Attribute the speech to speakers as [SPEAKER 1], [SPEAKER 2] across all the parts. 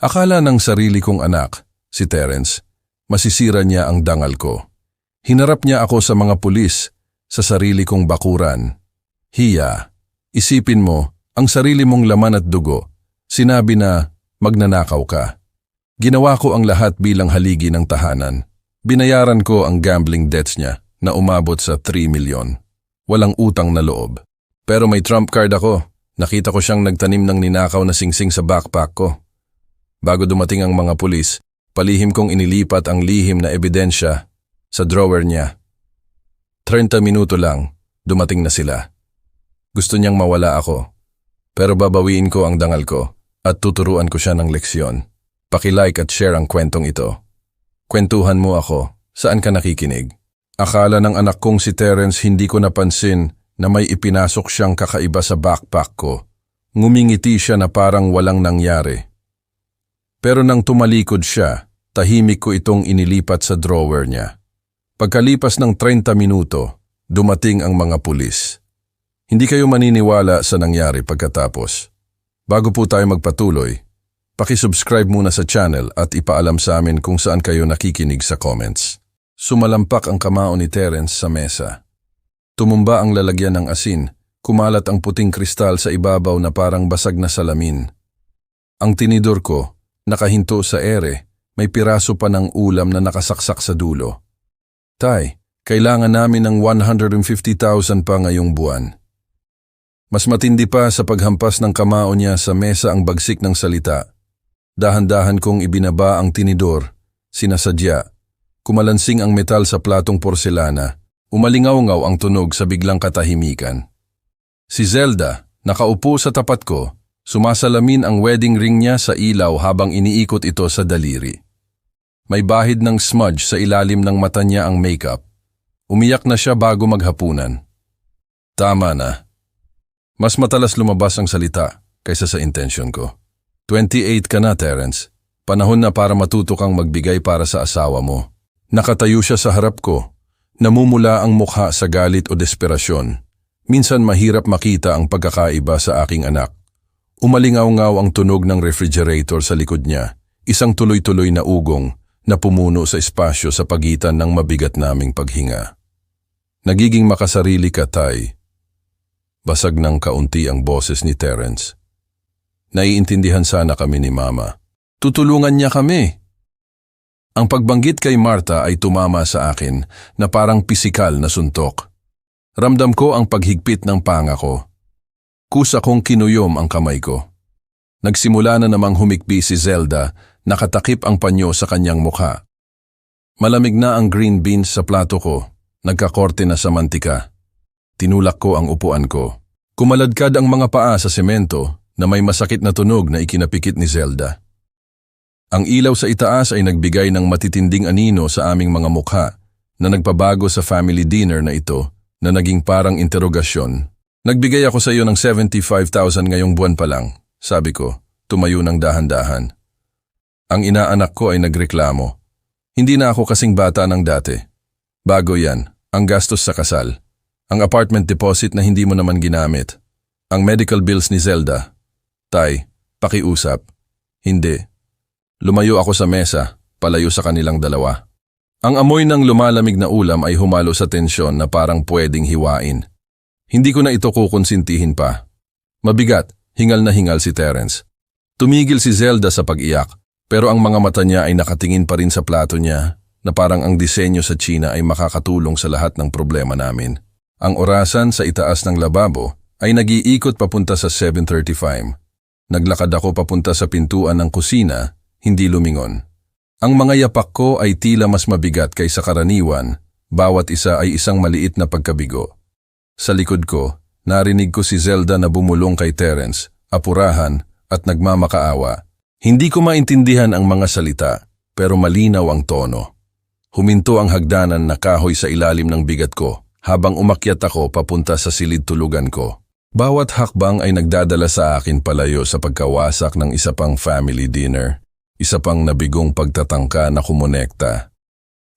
[SPEAKER 1] Akala ng sarili kong anak, si Terence, masisira niya ang dangal ko. Hinarap niya ako sa mga pulis, sa sarili kong bakuran. Hiya, isipin mo, ang sarili mong laman at dugo, sinabi na magnanakaw ka. Ginawa ko ang lahat bilang haligi ng tahanan. Binayaran ko ang gambling debts niya na umabot sa 3 milyon. Walang utang na loob. Pero may trump card ako. Nakita ko siyang nagtanim ng ninakaw na singsing sa backpack ko. Bago dumating ang mga pulis, palihim kong inilipat ang lihim na ebidensya sa drawer niya. 30 minuto lang, dumating na sila. Gusto niyang mawala ako. Pero babawiin ko ang dangal ko at tuturuan ko siya ng leksyon. Paki-like at share ang kwentong ito. Kwentuhan mo ako, saan ka nakikinig? Akala ng anak kong si Terence hindi ko napansin na may ipinasok siyang kakaiba sa backpack ko. Ngumingiti siya na parang walang nangyari. Pero nang tumalikod siya, tahimik ko itong inilipat sa drawer niya. Pagkalipas ng 30 minuto, dumating ang mga pulis. Hindi kayo maniniwala sa nangyari pagkatapos. Bago po tayo magpatuloy, paki-subscribe muna sa channel at ipaalam sa amin kung saan kayo nakikinig sa comments. Sumalampak ang kamao ni Terence sa mesa. Tumumba ang lalagyan ng asin, kumalat ang puting kristal sa ibabaw na parang basag na salamin. Ang tinidor ko, nakahinto sa ere, may piraso pa ng ulam na nakasaksak sa dulo. Tay, kailangan namin ng 150,000 pa ngayong buwan. Mas matindi pa sa paghampas ng kamao niya sa mesa ang bagsik ng salita. Dahan-dahan kong ibinaba ang tinidor, sinasadya. Kumalansing ang metal sa platong porselana. Umalingaw-ngaw ang tunog sa biglang katahimikan. Si Zelda, nakaupo sa tapat ko, sumasalamin ang wedding ring niya sa ilaw habang iniikot ito sa daliri. May bahid ng smudge sa ilalim ng mata niya ang makeup. Umiyak na siya bago maghapunan. Tama na. Mas matalas lumabas ang salita kaysa sa intention ko. 28 ka na, Terence. Panahon na para matuto kang magbigay para sa asawa mo. Nakatayo siya sa harap ko. Namumula ang mukha sa galit o desperasyon. Minsan mahirap makita ang pagkakaiba sa aking anak. Umalingaw-ngaw ang tunog ng refrigerator sa likod niya. Isang tuloy-tuloy na ugong na pumuno sa espasyo sa pagitan ng mabigat naming paghinga. Nagiging makasarili ka, Tay. Basag ng kaunti ang boses ni Terence. Naiintindihan sana kami ni Mama. Tutulungan niya kami. Ang pagbanggit kay Martha ay tumama sa akin na parang pisikal na suntok. Ramdam ko ang paghigpit ng panga ko. Kusa kong kinuyom ang kamay ko. Nagsimula na namang humikbi si Zelda, nakatakip ang panyo sa kanyang mukha. Malamig na ang green beans sa plato ko, nagkakorte na sa mantika. Tinulak ko ang upuan ko. Kumaladkad ang mga paa sa semento na may masakit na tunog na ikinapikit ni Zelda. Ang ilaw sa itaas ay nagbigay ng matitinding anino sa aming mga mukha na nagpabago sa family dinner na ito na naging parang interogasyon. Nagbigay ako sa iyo ng 75,000 ngayong buwan pa lang, sabi ko, tumayo ng dahan-dahan. Ang inaanak ko ay nagreklamo. Hindi na ako kasing bata ng dati. Bago yan, ang gastos sa kasal. Ang apartment deposit na hindi mo naman ginamit. Ang medical bills ni Zelda. Tay, pakiusap. Hindi. Lumayo ako sa mesa, palayo sa kanilang dalawa. Ang amoy ng lumalamig na ulam ay humalo sa tensyon na parang pwedeng hiwain. Hindi ko na ito kukonsintihin pa. Mabigat, hingal na hingal si Terence. Tumigil si Zelda sa pag-iyak, pero ang mga mata niya ay nakatingin pa rin sa plato niya na parang ang disenyo sa China ay makakatulong sa lahat ng problema namin. Ang orasan sa itaas ng lababo ay nag-iikot papunta sa 7:35. Naglakad ako papunta sa pintuan ng kusina, hindi lumingon. Ang mga yapak ko ay tila mas mabigat kaysa karaniwan, bawat isa ay isang maliit na pagkabigo. Sa likod ko, narinig ko si Zelda na bumulong kay Terence, apurahan at nagmamakaawa. Hindi ko maintindihan ang mga salita, pero malinaw ang tono. Huminto ang hagdanan na kahoy sa ilalim ng bigat ko habang umakyat ako papunta sa silid tulugan ko. Bawat hakbang ay nagdadala sa akin palayo sa pagkawasak ng isa pang family dinner, isa pang nabigong pagtatangka na kumonekta.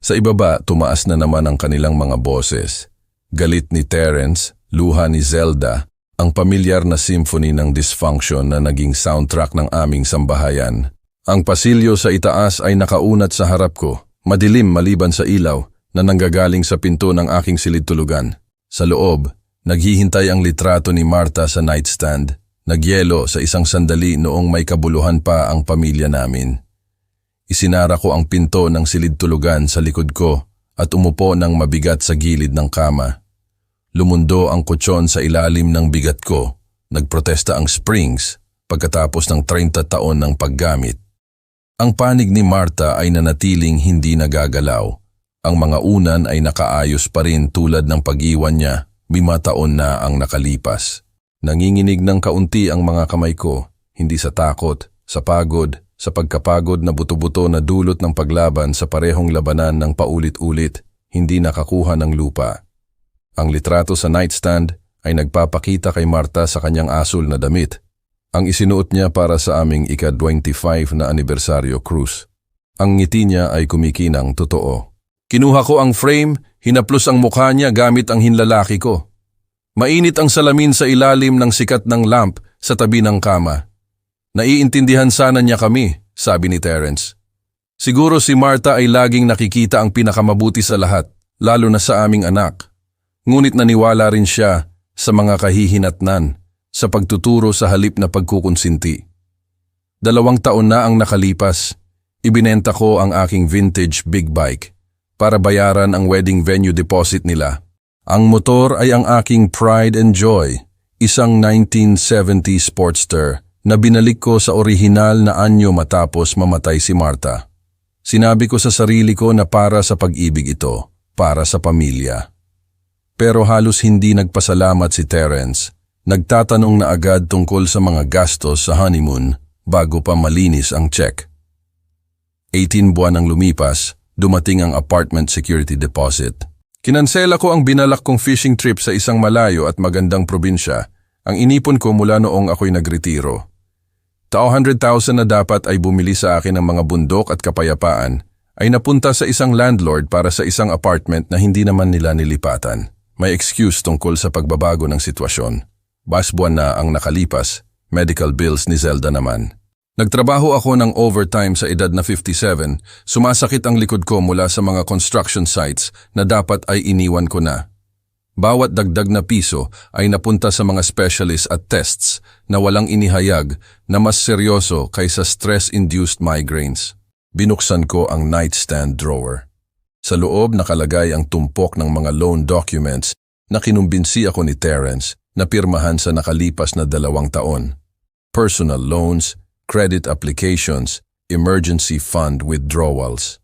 [SPEAKER 1] Sa ibaba, tumaas na naman ang kanilang mga boses. Galit ni Terence, luha ni Zelda, ang pamilyar na symphony ng dysfunction na naging soundtrack ng aming sambahayan. Ang pasilyo sa itaas ay nakaunat sa harap ko, madilim maliban sa ilaw na nanggagaling sa pinto ng aking silid-tulugan. Sa loob, naghihintay ang litrato ni Marta sa nightstand, nagyelo sa isang sandali noong may kabuluhan pa ang pamilya namin. Isinara ko ang pinto ng silid-tulugan sa likod ko at umupo ng mabigat sa gilid ng kama. Lumundo ang kutsyon sa ilalim ng bigat ko, nagprotesta ang springs pagkatapos ng 30 taon ng paggamit. Ang panig ni Marta ay nanatiling hindi nagagalaw. Ang mga unan ay nakaayos pa rin tulad ng pag-iwan niya, 5 taon na ang nakalipas. Nanginginig ng kaunti ang mga kamay ko, hindi sa takot, sa pagod, sa pagkapagod na buto-buto na dulot ng paglaban sa parehong labanan ng paulit-ulit, hindi nakakuha ng lupa. Ang litrato sa nightstand ay nagpapakita kay Marta sa kanyang asul na damit. Ang isinuot niya para sa aming ika-25 na anibersaryo cruise. Ang ngiti niya ay kumikinang totoo. Kinuha ko ang frame, hinaplos ang mukha niya gamit ang hinlalaki ko. Mainit ang salamin sa ilalim ng sikat ng lamp sa tabi ng kama. Naiintindihan sana niya kami, sabi ni Terence. Siguro si Marta ay laging nakikita ang pinakamabuti sa lahat, lalo na sa aming anak. Ngunit naniwala rin siya sa mga kahihinatnan, sa pagtuturo sa halip na pagkukonsinti. 2 taon na ang nakalipas, ibinenta ko ang aking vintage big bike para bayaran ang wedding venue deposit nila. Ang motor ay ang aking pride and joy, isang 1970 Sportster na binalik ko sa orihinal na anyo matapos mamatay si Marta. Sinabi ko sa sarili ko na para sa pag-ibig ito, para sa pamilya. Pero halos hindi nagpasalamat si Terence. Nagtatanong na agad tungkol sa mga gastos sa honeymoon bago pa malinis ang check. 18 buwan ang lumipas, dumating ang apartment security deposit. Kinansela ko ang binalak kong fishing trip sa isang malayo at magandang probinsya, ang inipon ko mula noong ako'y nagretiro. 100,000 na dapat ay bumili sa akin ng mga bundok at kapayapaan, ay napunta sa isang landlord para sa isang apartment na hindi naman nila nilipatan. May excuse tungkol sa pagbabago ng sitwasyon. Buwan na ang nakalipas, medical bills ni Zelda naman. Nagtrabaho ako ng overtime sa edad na 57, sumasakit ang likod ko mula sa mga construction sites na dapat ay iniwan ko na. Bawat dagdag na piso ay napunta sa mga specialists at tests na walang inihayag na mas seryoso kaysa stress-induced migraines. Binuksan ko ang nightstand drawer. Sa loob nakalagay ang tumpok ng mga loan documents na kinumbinsi ako ni Terence na pirmahan sa nakalipas na 2 taon. Personal loans, credit applications, emergency fund withdrawals.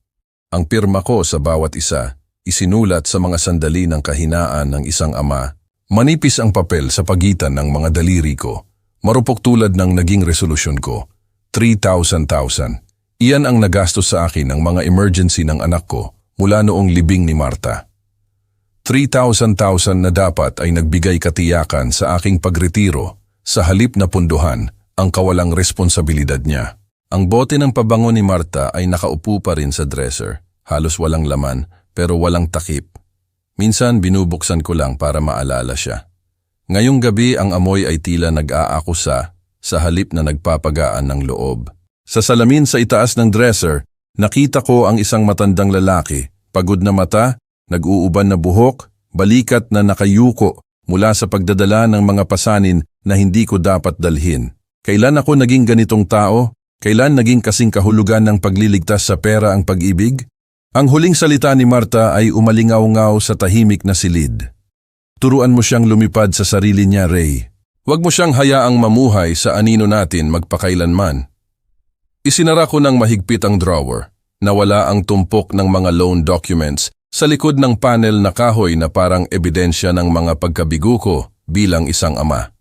[SPEAKER 1] Ang pirma ko sa bawat isa, isinulat sa mga sandali ng kahinaan ng isang ama. Manipis ang papel sa pagitan ng mga daliri ko. Marupok tulad ng naging resolusyon ko. 3,000. Iyan ang nagastos sa akin ng mga emergency ng anak ko mula noong libing ni Marta. 3,000 na dapat ay nagbigay katiyakan sa aking pagretiro sa halip na punduhan ang kawalang responsibilidad niya. Ang bote ng pabango ni Marta ay nakaupo pa rin sa dresser, halos walang laman pero walang takip. Minsan binubuksan ko lang para maalala siya. Ngayong gabi ang amoy ay tila nag-aakusa sa halip na nagpapagaan ng loob. Sa salamin sa itaas ng dresser, nakita ko ang isang matandang lalaki, pagod na mata, nag-uuban na buhok, balikat na nakayuko mula sa pagdadala ng mga pasanin na hindi ko dapat dalhin. Kailan ako naging ganitong tao? Kailan naging kasing kahulugan ng pagliligtas sa pera ang pag-ibig? Ang huling salita ni Marta ay umalingaw-ngaw sa tahimik na silid. Turuan mo siyang lumipad sa sarili niya, Ray. Huwag mo siyang hayaang mamuhay sa anino natin magpakailanman. Isinara ko ng mahigpit ang drawer. Nawala ang tumpok ng mga loan documents sa likod ng panel na kahoy na parang ebidensya ng mga pagkabigo ko bilang isang ama.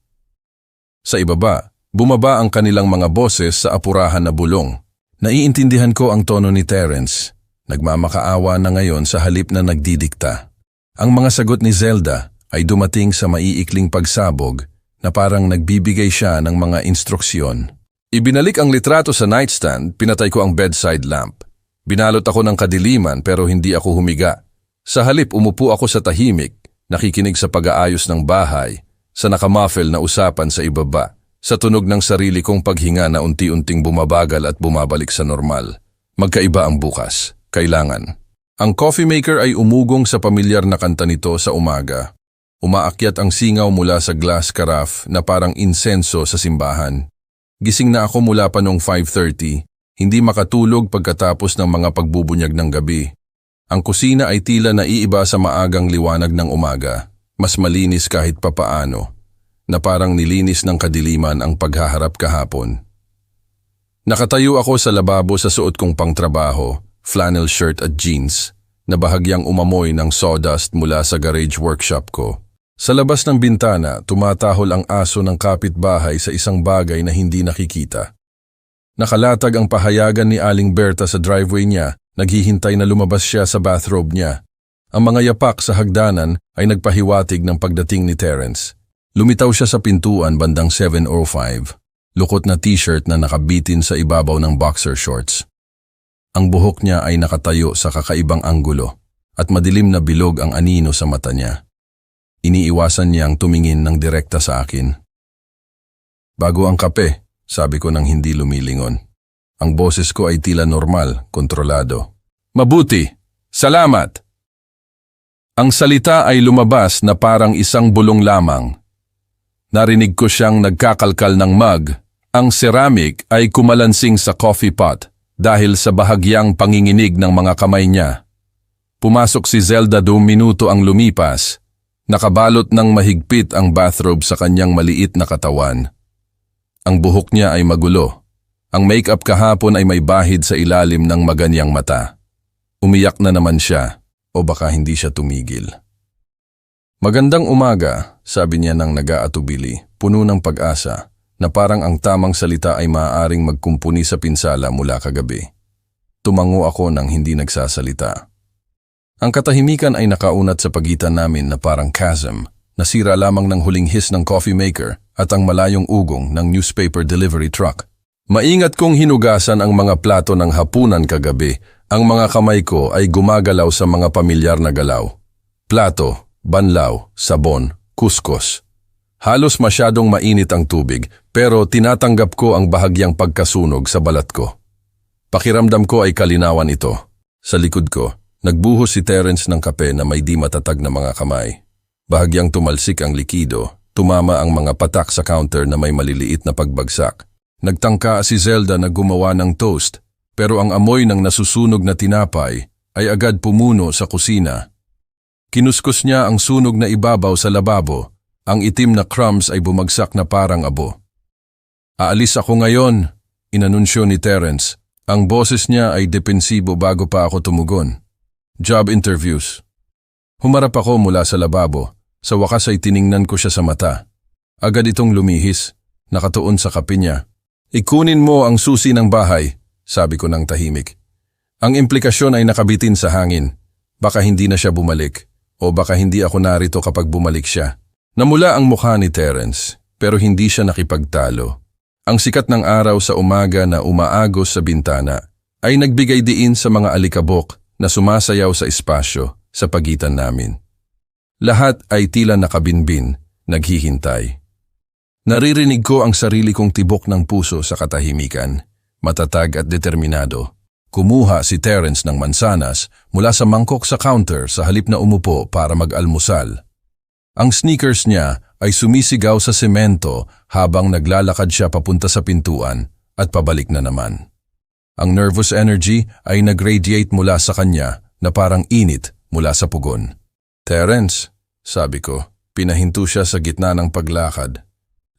[SPEAKER 1] Sa ibaba, bumaba ang kanilang mga boses sa apurahan na bulong. Naiintindihan ko ang tono ni Terence. Nagmamakaawa na ngayon sa halip na nagdidikta. Ang mga sagot ni Zelda ay dumating sa maiikling pagsabog na parang nagbibigay siya ng mga instruksyon. Ibinalik ang litrato sa nightstand, pinatay ko ang bedside lamp. Binalot ako ng kadiliman pero hindi ako humiga. Sa halip umupo ako sa tahimik, nakikinig sa pag-aayos ng bahay, sa nakamuffle na usapan sa ibaba, sa tunog ng sarili kong paghinga na unti-unting bumabagal at bumabalik sa normal. Magkaiba ang bukas. Kailangan. Ang coffee maker ay umugong sa pamilyar na kanta nito sa umaga. Umaakyat ang singaw mula sa glass carafe na parang insenso sa simbahan. Gising na ako mula pa noong 5:30, hindi makatulog pagkatapos ng mga pagbubunyag ng gabi. Ang kusina ay tila naiiba sa maagang liwanag ng umaga, mas malinis kahit papaano, na parang nilinis ng kadiliman ang paghaharap kahapon. Nakatayo ako sa lababo sa suot kong pangtrabaho, flannel shirt at jeans, na bahagyang umamoy ng sawdust mula sa garage workshop ko. Sa labas ng bintana, tumatahol ang aso ng kapitbahay sa isang bagay na hindi nakikita. Nakalatag ang pahayagan ni Aling Berta sa driveway niya, naghihintay na lumabas siya sa bathrobe niya. Ang mga yapak sa hagdanan ay nagpahiwatig ng pagdating ni Terence. Lumitaw siya sa pintuan bandang 7:05, lukot na t-shirt na nakabitin sa ibabaw ng boxer shorts. Ang buhok niya ay nakatayo sa kakaibang anggulo at madilim na bilog ang anino sa mata niya. Iniiwasan niyang tumingin ng direkta sa akin. "Bago ang kape," sabi ko nang hindi lumilingon. Ang boses ko ay tila normal, kontrolado. "Mabuti! Salamat!" Ang salita ay lumabas na parang isang bulong lamang. Narinig ko siyang nagkakalkal ng mug. Ang ceramic ay kumalansing sa coffee pot dahil sa bahagyang panginginig ng mga kamay niya. Pumasok si Zelda 2 minuto ang lumipas. Nakabalot ng mahigpit ang bathrobe sa kanyang maliit na katawan. Ang buhok niya ay magulo. Ang make-up kahapon ay may bahid sa ilalim ng maganyang mata. Umiyak na naman siya, o baka hindi siya tumigil. "Magandang umaga," sabi niya nang nag-aatubili, puno ng pag-asa, na parang ang tamang salita ay maaaring magkumpuni sa pinsala mula kagabi. Tumango ako nang hindi nagsasalita. Ang katahimikan ay nakaunat sa pagitan namin na parang chasm, nasira lamang ng huling hiss ng coffee maker at ang malayong ugong ng newspaper delivery truck. Maingat kong hinugasan ang mga plato ng hapunan kagabi. Ang mga kamay ko ay gumagalaw sa mga pamilyar na galaw. Plato, banlaw, sabon, kuskus. Halos masyadong mainit ang tubig, pero tinatanggap ko ang bahagyang pagkasunog sa balat ko. Pakiramdam ko ay kalinawan ito. Sa likod ko, nagbuhos si Terence ng kape na may di matatag na mga kamay. Bahagyang tumalsik ang likido, tumama ang mga patak sa counter na may maliliit na pagbagsak. Nagtangka si Zelda na gumawa ng toast, pero ang amoy ng nasusunog na tinapay ay agad pumuno sa kusina. Kinuskus niya ang sunog na ibabaw sa lababo. Ang itim na crumbs ay bumagsak na parang abo. "Aalis ako ngayon," inanunsyo ni Terence. Ang boses niya ay depensibo bago pa ako tumugon. "Job interviews." Humarap ako mula sa lababo. Sa wakas ay tiningnan ko siya sa mata. Agad itong lumihis, nakatuon sa kape niya. "Ikunin mo ang susi ng bahay," sabi ko ng tahimik. Ang implikasyon ay nakabitin sa hangin. Baka hindi na siya bumalik, o baka hindi ako narito kapag bumalik siya. Namula ang mukha ni Terence, pero hindi siya nakipagtalo. Ang sikat ng araw sa umaga na umaagos sa bintana ay nagbigay diin sa mga alikabok na sumasayaw sa espasyo sa pagitan namin. Lahat ay tila nakabinbin, naghihintay. Naririnig ko ang sarili kong tibok ng puso sa katahimikan, matatag at determinado. Kumuha si Terence ng mansanas mula sa mangkok sa counter sa halip na umupo para mag-almusal. Ang sneakers niya ay sumisigaw sa semento habang naglalakad siya papunta sa pintuan at pabalik na naman. Ang nervous energy ay nag-radiate mula sa kanya na parang init mula sa pugon. "Terence," sabi ko, pinahinto siya sa gitna ng paglakad.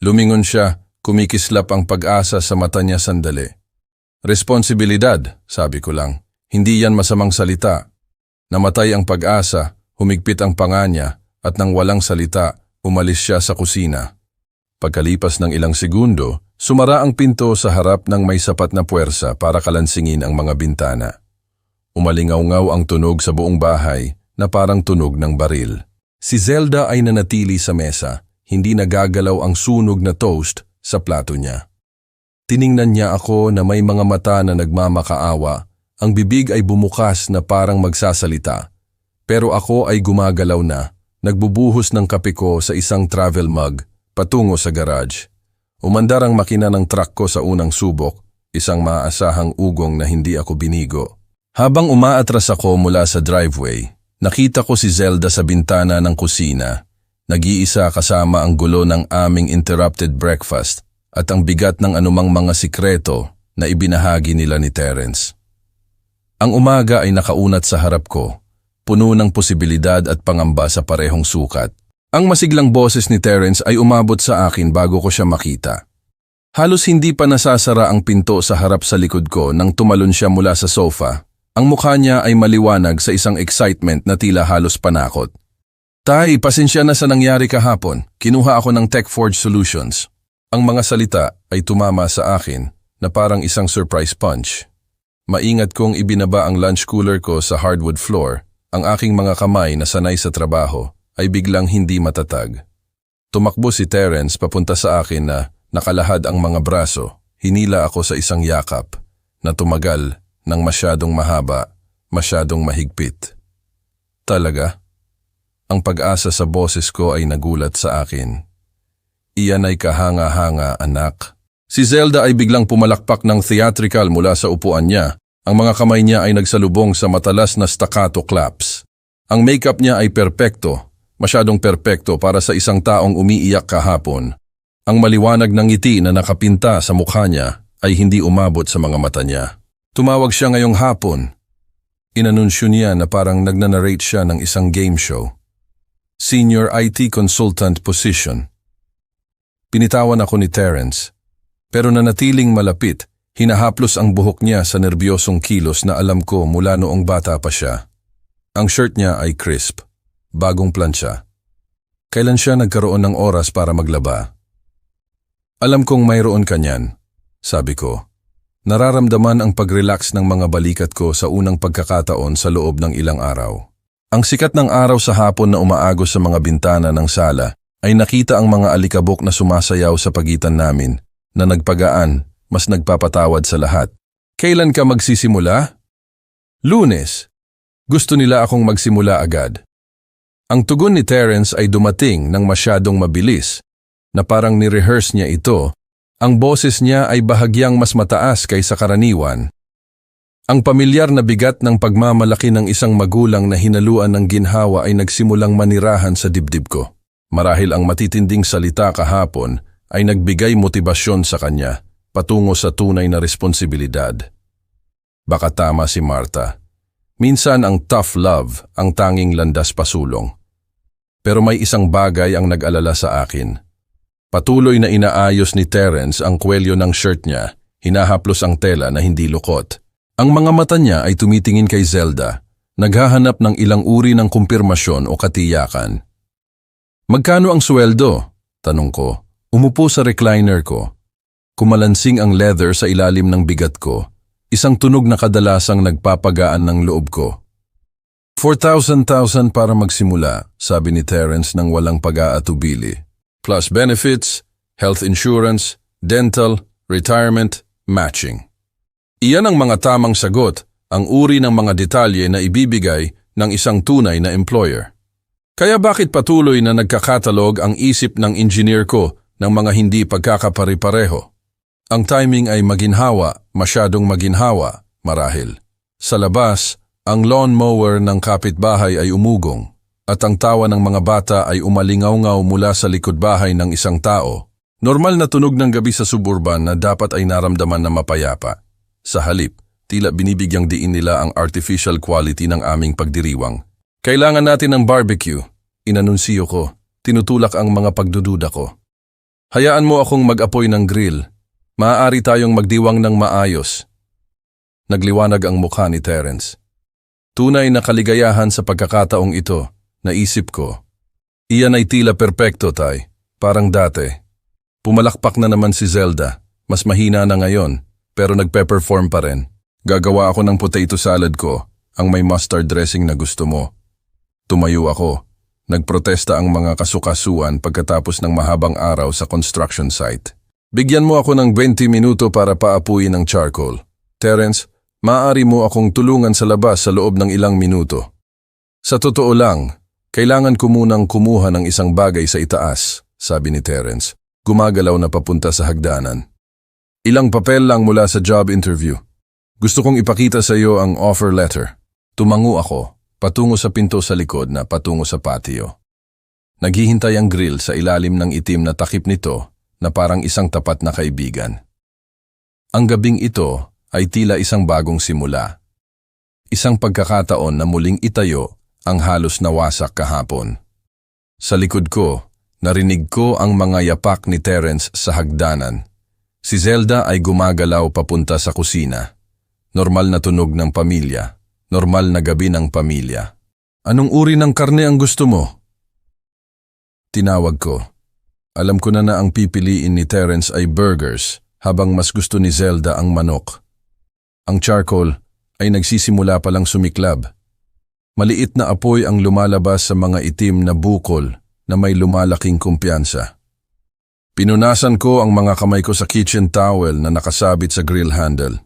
[SPEAKER 1] Lumingon siya, kumikislap ang pag-asa sa mata niya sandali. "Responsibilidad," sabi ko lang. "Hindi yan masamang salita." Namatay ang pag-asa, humigpit ang panga niya, at nang walang salita, umalis siya sa kusina. Pagkalipas ng ilang segundo, sumara ang pinto sa harap ng may sapat na puwersa para kalansingin ang mga bintana. Umalingaw-ngaw ang tunog sa buong bahay na parang tunog ng baril. Si Zelda ay nanatili sa mesa, hindi nagagalaw ang sunog na toast sa plato niya. Tiningnan niya ako na may mga mata na nagmamakaawa, ang bibig ay bumukas na parang magsasalita. Pero ako ay gumagalaw na, nagbubuhos ng kape ko sa isang travel mug, patungo sa garage. Umandar ang makina ng truck ko sa unang subok, isang maaasahang ugong na hindi ako binigo. Habang umaatras ako mula sa driveway, nakita ko si Zelda sa bintana ng kusina. Nag-iisa kasama ang gulo ng aming interrupted breakfast at ang bigat ng anumang mga sikreto na ibinahagi nila ni Terence. Ang umaga ay nakaunat sa harap ko, puno ng posibilidad at pangamba sa parehong sukat. Ang masiglang boses ni Terence ay umabot sa akin bago ko siya makita. Halos hindi pa nasasara ang pinto sa harap sa likod ko nang tumalon siya mula sa sofa. Ang mukha niya ay maliwanag sa isang excitement na tila halos panakot. Tay, pasensya na sa nangyari kahapon. Kinuha ako ng TechForge Solutions. Ang mga salita ay tumama sa akin na parang isang surprise punch. Maingat kong ibinaba ang lunch cooler ko sa hardwood floor. Ang aking mga kamay na sanay sa trabaho ay biglang hindi matatag. Tumakbo si Terence papunta sa akin na nakalahad ang mga braso. Hinila ako sa isang yakap na tumagal ng masyadong mahaba, masyadong mahigpit. Talaga? Ang pag-asa sa boses ko ay nagulat sa akin. Iyan ay kahanga-hanga, anak. Si Zelda ay biglang pumalakpak ng theatrical mula sa upuan niya. Ang mga kamay niya ay nagsalubong sa matalas na staccato claps. Ang makeup niya ay perpekto. Masyadong perpekto para sa isang taong umiiyak kahapon. Ang maliwanag ng ngiti na nakapinta sa mukha niya ay hindi umabot sa mga mata niya. Tumawag siya ngayong hapon. Inanunsyo niya na parang nagnanarrate siya ng isang game show. Senior IT Consultant Position. Pinitawan ako ni Terence, pero nanatiling malapit, hinahaplos ang buhok niya sa nerbyosong kilos na alam ko mula noong bata pa siya. Ang shirt niya ay crisp. Bagong plancha. Kailan siya nagkaroon ng oras para maglaba? Alam kong mayroon ka niyan, sabi ko. Nararamdaman ang pag-relax ng mga balikat ko sa unang pagkakataon sa loob ng ilang araw. Ang sikat ng araw sa hapon na umaagos sa mga bintana ng sala ay nakita ang mga alikabok na sumasayaw sa pagitan namin na nagpagaan, mas nagpapatawad sa lahat. Kailan ka magsisimula? Lunes. Gusto nila akong magsimula agad. Ang tugon ni Terence ay dumating ng masyadong mabilis, na parang ni-rehearse niya ito. Ang boses niya ay bahagyang mas mataas kaysa karaniwan. Ang pamilyar na bigat ng pagmamalaki ng isang magulang na hinaluan ng ginhawa ay nagsimulang manirahan sa dibdib ko. Marahil ang matitinding salita kahapon ay nagbigay motibasyon sa kanya patungo sa tunay na responsibilidad. Baka tama si Martha. Minsan ang tough love ang tanging landas pasulong. Pero may isang bagay ang nag-alala sa akin. Patuloy na inaayos ni Terence ang kwelyo ng shirt niya, hinahaplos ang tela na hindi lukot. Ang mga mata niya ay tumitingin kay Zelda, naghahanap ng ilang uri ng kumpirmasyon o katiyakan. Magkano ang sweldo? Tanong ko. Umupo sa recliner ko. Kumalansing ang leather sa ilalim ng bigat ko. Isang tunog na kadalasang nagpapagaan ng loob ko. 4,000 para magsimula, sabi ni Terence nang walang pag-aatubili. Plus benefits, health insurance, dental, retirement, matching. Iyan ang mga tamang sagot, ang uri ng mga detalye na ibibigay ng isang tunay na employer. Kaya bakit patuloy na nagkakatalog ang isip ng engineer ko ng mga hindi pagkakapare-pareho? Ang timing ay maginhawa, masyadong maginhawa, marahil. Sa labas, ang lawnmower ng kapitbahay ay umugong at ang tawa ng mga bata ay umalingaw-ngaw mula sa likod bahay ng isang tao. Normal na tunog ng gabi sa suburban na dapat ay naramdaman na mapayapa. Sa halip, tila binibigyang diin nila ang artificial quality ng aming pagdiriwang. Kailangan natin ng barbecue, inanunsiyo ko, tinutulak ang mga pagdududa ko. Hayaan mo akong mag-apoy ng grill. Maaari tayong magdiwang ng maayos. Nagliwanag ang mukha ni Terence. Tunay na kaligayahan sa pagkakataong ito, naisip ko. Iyan ay tila perpekto, Tay. Parang dati. Pumalakpak na naman si Zelda. Mas mahina na ngayon, pero nagpe-perform pa rin. Gagawa ako ng potato salad ko, ang may mustard dressing na gusto mo. Tumayo ako. Nagprotesta ang mga kasukasuan pagkatapos ng mahabang araw sa construction site. Bigyan mo ako ng 20 minuto para paapuyin ang charcoal. Terence, maaari mo akong tulungan sa labas sa loob ng ilang minuto. Sa totoo lang, kailangan ko munang kumuha ng isang bagay sa itaas, sabi ni Terence. Gumagalaw na papunta sa hagdanan. Ilang papel lang mula sa job interview. Gusto kong ipakita sa iyo ang offer letter. Tumango ako, patungo sa pinto sa likod na patungo sa patio. Naghihintay ang grill sa ilalim ng itim na takip nito na parang isang tapat na kaibigan. Ang gabing ito ay tila isang bagong simula. Isang pagkakataon na muling itayo ang halos nawasak kahapon. Sa likod ko, narinig ko ang mga yapak ni Terence sa hagdanan. Si Zelda ay gumagalaw papunta sa kusina. Normal na tunog ng pamilya. Normal na gabi ng pamilya. Anong uri ng karne ang gusto mo? Tinawag ko. Alam ko na ang pipiliin ni Terence ay burgers habang mas gusto ni Zelda ang manok. Ang charcoal ay nagsisimula palang sumiklab. Maliit na apoy ang lumalabas sa mga itim na bukol na may lumalaking kumpiyansa. Pinunasan ko ang mga kamay ko sa kitchen towel na nakasabit sa grill handle.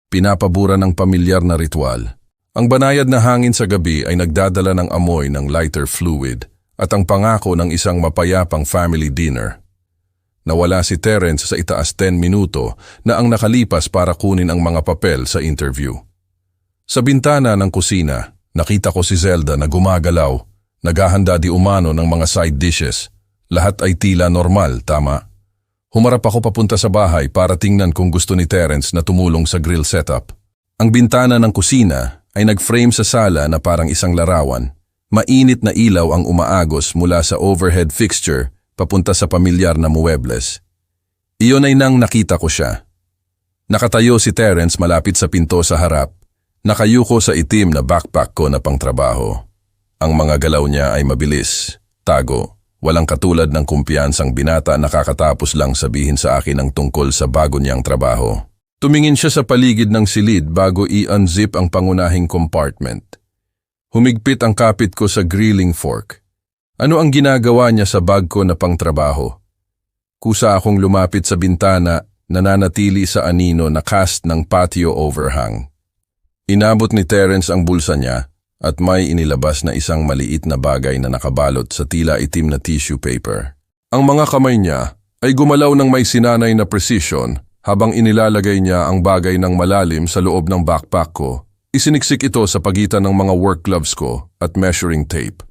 [SPEAKER 1] Pinapabura ng pamilyar na ritual. Ang banayad na hangin sa gabi ay nagdadala ng amoy ng lighter fluid at ang pangako ng isang mapayapang family dinner. Nawala si Terence sa itaas 10 minuto na ang nakalipas para kunin ang mga papel sa interview. Sa bintana ng kusina, nakita ko si Zelda na gumagalaw. Naghahanda di umano ng mga side dishes. Lahat ay tila normal, tama? Humarap ako papunta sa bahay para tingnan kung gusto ni Terence na tumulong sa grill setup. Ang bintana ng kusina ay nag-frame sa sala na parang isang larawan. Mainit na ilaw ang umaagos mula sa overhead fixture papunta sa pamilyar na muebles. Iyon ay nang nakita ko siya. Nakatayo si Terence malapit sa pinto sa harap. Nakayuko sa itim na backpack ko na pangtrabaho. Ang mga galaw niya ay mabilis, tago, walang katulad ng kumpiyansang binata na kakatapos lang sabihin sa akin ang tungkol sa bago niyang trabaho. Tumingin siya sa paligid ng silid bago i-unzip ang pangunahing compartment. Humigpit ang kapit ko sa grilling fork. Ano ang ginagawa niya sa bag ko na pangtrabaho? Kusa akong lumapit sa bintana, nananatili sa anino na cast ng patio overhang. Inabot ni Terence ang bulsa niya at may inilabas na isang maliit na bagay na nakabalot sa tila itim na tissue paper. Ang mga kamay niya ay gumalaw ng may sinanay na precision habang inilalagay niya ang bagay ng malalim sa loob ng backpack ko. Isiniksik ito sa pagitan ng mga work gloves ko at measuring tape.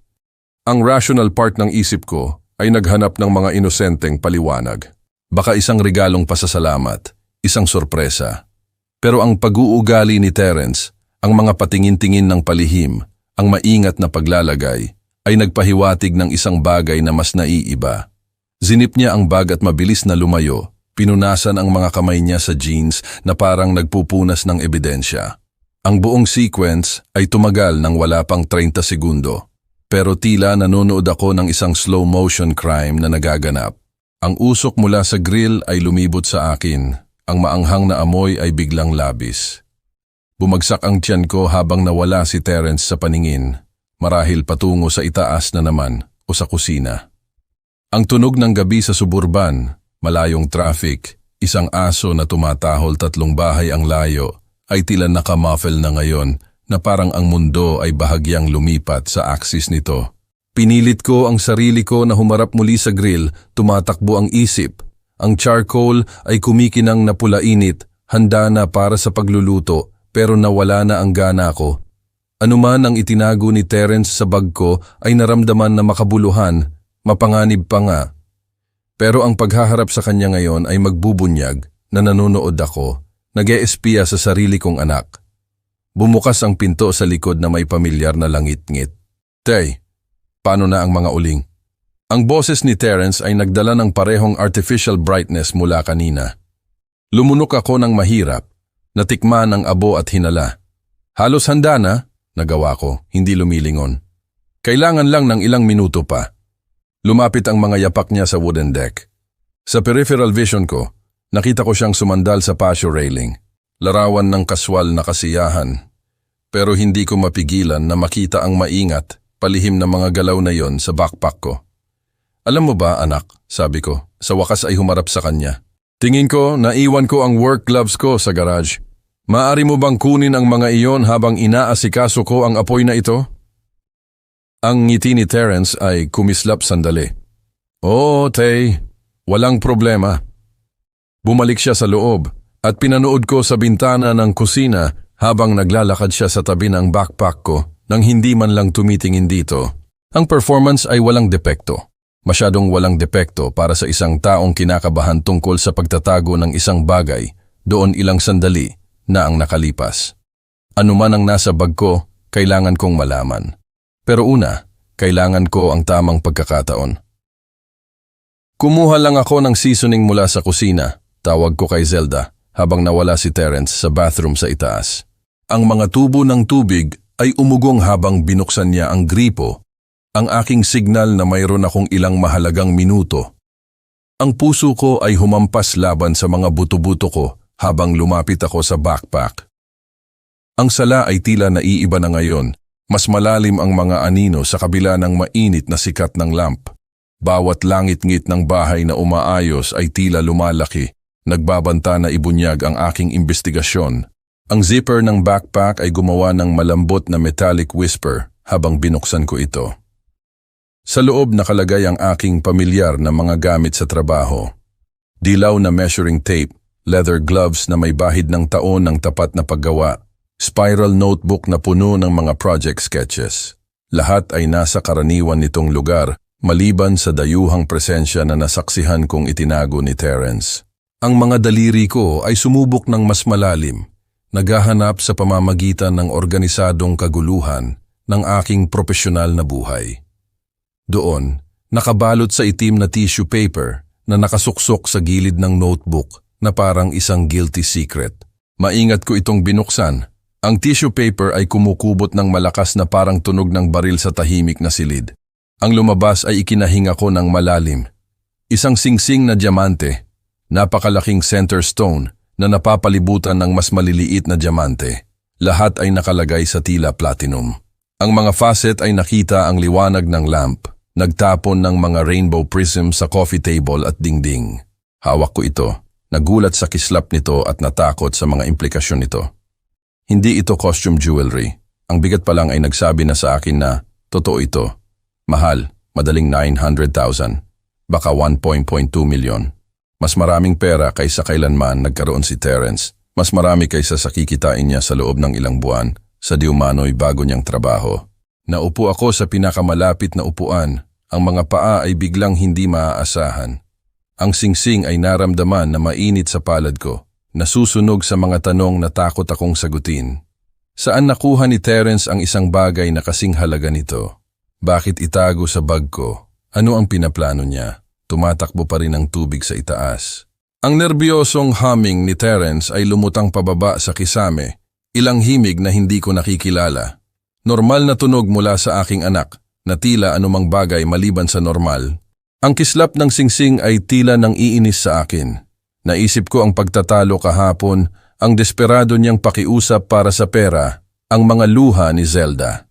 [SPEAKER 1] Ang rational part ng isip ko ay naghanap ng mga inosenteng paliwanag. Baka isang regalong pasasalamat, isang sorpresa. Pero ang pag-uugali ni Terence, ang mga patingin-tingin ng palihim, ang maingat na paglalagay, ay nagpahiwatig ng isang bagay na mas naiiba. Zinip niya ang bag at mabilis na lumayo, pinunasan ang mga kamay niya sa jeans na parang nagpupunas ng ebidensya. Ang buong sequence ay tumagal ng wala pang 30 segundo. Pero tila nanonood ako ng isang slow-motion crime na nagaganap. Ang usok mula sa grill ay lumibot sa akin. Ang maanghang na amoy ay biglang labis. Bumagsak ang tiyan ko habang nawala si Terence sa paningin, marahil patungo sa itaas na naman o sa kusina. Ang tunog ng gabi sa suburban, malayong traffic, isang aso na tumatahol 3 bahay ang layo, ay tila nakamuffle na ngayon na parang ang mundo ay bahagyang lumipat sa aksis nito. Pinilit ko ang sarili ko na humarap muli sa grill, tumatakbo ang isip. Ang charcoal ay kumikinang na pula-init, handa na para sa pagluluto, pero nawala na ang gana ko. Anuman ang itinago ni Terence sa bag ko ay naramdaman na makabuluhan, mapanganib pa nga. Pero ang paghaharap sa kanya ngayon ay magbubunyag na nanonood ako, nag-eespiya sa sarili kong anak. Bumukas ang pinto sa likod na may pamilyar na langit-ngit. Tay, paano na ang mga uling? Ang boses ni Terence ay nagdala ng parehong artificial brightness mula kanina. Lumunok ako ng mahirap. Natikman ang abo at hinala. Halos handa na, nagawa ko, hindi lumilingon. Kailangan lang ng ilang minuto pa. Lumapit ang mga yapak niya sa wooden deck. Sa peripheral vision ko, nakita ko siyang sumandal sa patio railing. Larawan ng kaswal na kasiyahan. Pero hindi ko mapigilan na makita ang maingat, palihim na mga galaw na yon sa backpack ko. Alam mo ba, anak, sabi ko, sa wakas ay humarap sa kanya. Tingin ko, naiwan ko ang work gloves ko sa garage. Maaari mo bang kunin ang mga iyon habang inaasikaso ko ang apoy na ito? Ang ngiti ni Terence ay kumislap sandali. Oo, Tay. Walang problema. Bumalik siya sa loob at pinanood ko sa bintana ng kusina habang naglalakad siya sa tabi ng backpack ko nang hindi man lang tumitingin dito. Ang performance ay walang depekto. Masyadong walang depekto para sa isang taong kinakabahan tungkol sa pagtatago ng isang bagay doon ilang sandali na ang nakalipas. Ano man ang nasa bag ko, kailangan kong malaman. Pero una, kailangan ko ang tamang pagkakataon. Kumuha lang ako ng seasoning mula sa kusina, tawag ko kay Zelda habang nawala si Terence sa bathroom sa itaas. Ang mga tubo ng tubig ay umugong habang binuksan niya ang gripo, ang aking signal na mayroon akong ilang mahalagang minuto. Ang puso ko ay humampas laban sa mga buto-buto ko habang lumapit ako sa backpack. Ang sala ay tila naiiba na ngayon, mas malalim ang mga anino sa kabila ng mainit na sikat ng lamp. Bawat langit-ngit ng bahay na umaayos ay tila lumalaki, nagbabanta na ibunyag ang aking investigasyon. Ang zipper ng backpack ay gumawa ng malambot na metallic whisper habang binuksan ko ito. Sa loob nakalagay ang aking pamilyar na mga gamit sa trabaho. Dilaw na measuring tape, leather gloves na may bahid ng taon ng tapat na paggawa, spiral notebook na puno ng mga project sketches. Lahat ay nasa karaniwan nitong lugar, maliban sa dayuhang presensya na nasaksihan kong itinago ni Terence. Ang mga daliri ko ay sumubok ng mas malalim, naghahanap sa pamamagitan ng organisadong kaguluhan ng aking propesyonal na buhay. Doon, nakabalot sa itim na tissue paper na nakasuksok sa gilid ng notebook na parang isang guilty secret. Maingat ko itong binuksan. Ang tissue paper ay kumukubot ng malakas na parang tunog ng baril sa tahimik na silid. Ang lumabas ay ikinahinga ko ng malalim. Isang singsing na diamante, napakalaking center stone na napapalibutan ng mas maliliit na diamante. Lahat ay nakalagay sa tila platinum. Ang mga facet ay nakita ang liwanag ng lamp. Nagtapon ng mga rainbow prism sa coffee table at dingding. Hawak ko ito, nagulat sa kislap nito at natakot sa mga implikasyon nito. Hindi ito costume jewelry. Ang bigat pa lang ay nagsabi na sa akin na, totoo ito. Mahal, madaling 900,000. Baka 1.2 milyon. Mas maraming pera kaysa kailanman nagkaroon si Terence. Mas marami kaysa sa kikitain niya sa loob ng ilang buwan sa di umano'y bago niyang trabaho. Naupo ako sa pinakamalapit na upuan. Ang mga paa ay biglang hindi maaasahan. Ang singsing ay naramdaman na mainit sa palad ko, nasusunog sa mga tanong na takot akong sagutin. Saan nakuha ni Terence ang isang bagay na kasing halaga nito? Bakit itago sa bag ko? Ano ang pinaplano niya? Tumatakbo pa rin ang tubig sa itaas. Ang nerbyosong humming ni Terence ay lumutang pababa sa kisame, ilang himig na hindi ko nakikilala. Normal na tunog mula sa aking anak, na tila anumang bagay maliban sa normal. Ang kislap ng singsing ay tila nang iinis sa akin. Naisip ko ang pagtatalo kahapon, ang desperado niyang pakiusap para sa pera, ang mga luha ni Zelda.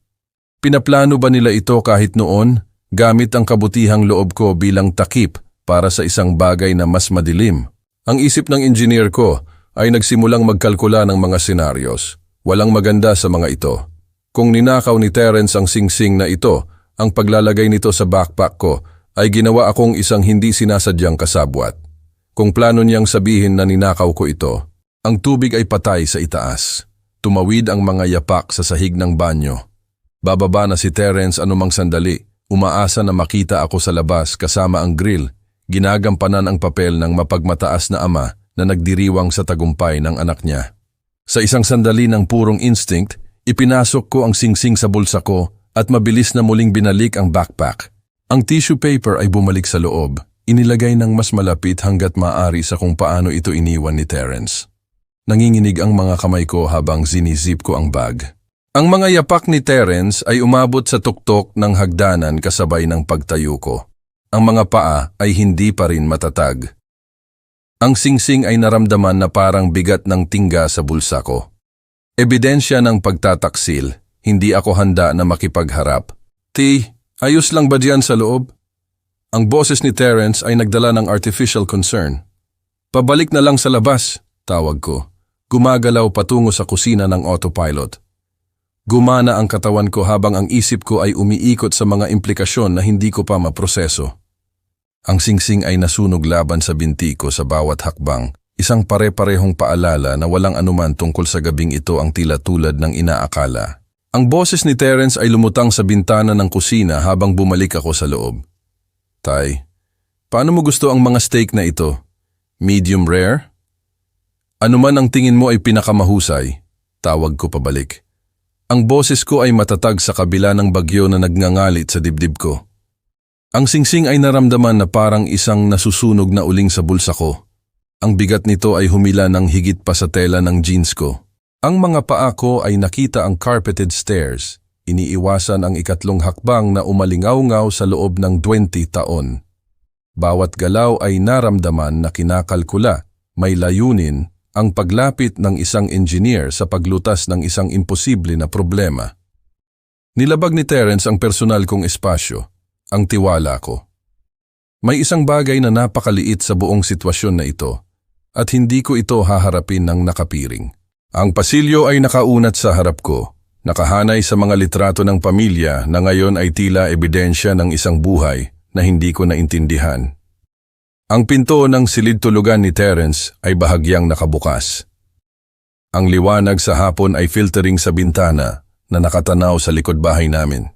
[SPEAKER 1] Pinaplano ba nila ito kahit noon, gamit ang kabutihang loob ko bilang takip para sa isang bagay na mas madilim? Ang isip ng engineer ko ay nagsimulang magkalkula ng mga senaryos. Walang maganda sa mga ito. Kung ninakaw ni Terence ang singsing na ito, ang paglalagay nito sa backpack ko ay ginawa akong isang hindi sinasadyang kasabwat. Kung plano niyang sabihin na ninakaw ko ito, ang tubig ay patay sa itaas. Tumawid ang mga yapak sa sahig ng banyo. Bababa na si Terence anumang sandali, umaasa na makita ako sa labas kasama ang grill, ginagampanan ang papel ng mapagmataas na ama na nagdiriwang sa tagumpay ng anak niya. Sa isang sandali ng purong instinct, ipinasok ko ang singsing sa bulsa ko at mabilis na muling binalik ang backpack. Ang tissue paper ay bumalik sa loob, inilagay ng mas malapit hanggat maaari sa kung paano ito iniwan ni Terence. Nanginginig ang mga kamay ko habang zinizip ko ang bag. Ang mga yapak ni Terence ay umabot sa tuktok ng hagdanan kasabay ng pagtayo ko. Ang mga paa ay hindi pa rin matatag. Ang singsing ay naramdaman na parang bigat ng tingga sa bulsa ko. Ebidensya ng pagtataksil. Hindi ako handa na makipagharap. Ayos lang ba diyan sa loob? Ang boses ni Terence ay nagdala ng artificial concern. Pabalik na lang sa labas, tawag ko. Gumagalaw patungo sa kusina ng autopilot. Gumana ang katawan ko habang ang isip ko ay umiikot sa mga implikasyon na hindi ko pa maproseso. Ang singsing ay nasunog laban sa binti ko sa bawat hakbang, isang pare-parehong paalala na walang anuman tungkol sa gabing ito ang tila tulad ng inaakala. Ang boses ni Terence ay lumutang sa bintana ng kusina habang bumalik ako sa loob. Tay, paano mo gusto ang mga steak na ito? Medium rare? Ano man ang tingin mo ay pinakamahusay, tawag ko pabalik. Ang boses ko ay matatag sa kabila ng bagyo na nagngangalit sa dibdib ko. Ang singsing ay naramdaman na parang isang nasusunog na uling sa bulsa ko. Ang bigat nito ay humila ng higit pa sa tela ng jeans ko. Ang mga paa ko ay nakita ang carpeted stairs. Iniiwasan ang ikatlong hakbang na umalingaw-ngaw sa loob ng 20 taon. Bawat galaw ay naramdaman na kinakalkula, may layunin, ang paglapit ng isang engineer sa paglutas ng isang imposible na problema. Nilabag ni Terence ang personal kong espasyo, ang tiwala ko. May isang bagay na napakaliit sa buong sitwasyon na ito, at hindi ko ito haharapin ng nakapiring. Ang pasilyo ay nakaunat sa harap ko, nakahanay sa mga litrato ng pamilya na ngayon ay tila ebidensya ng isang buhay na hindi ko naintindihan. Ang pinto ng silid-tulugan ni Terence ay bahagyang nakabukas. Ang liwanag sa hapon ay filtering sa bintana na nakatanaw sa likod bahay namin.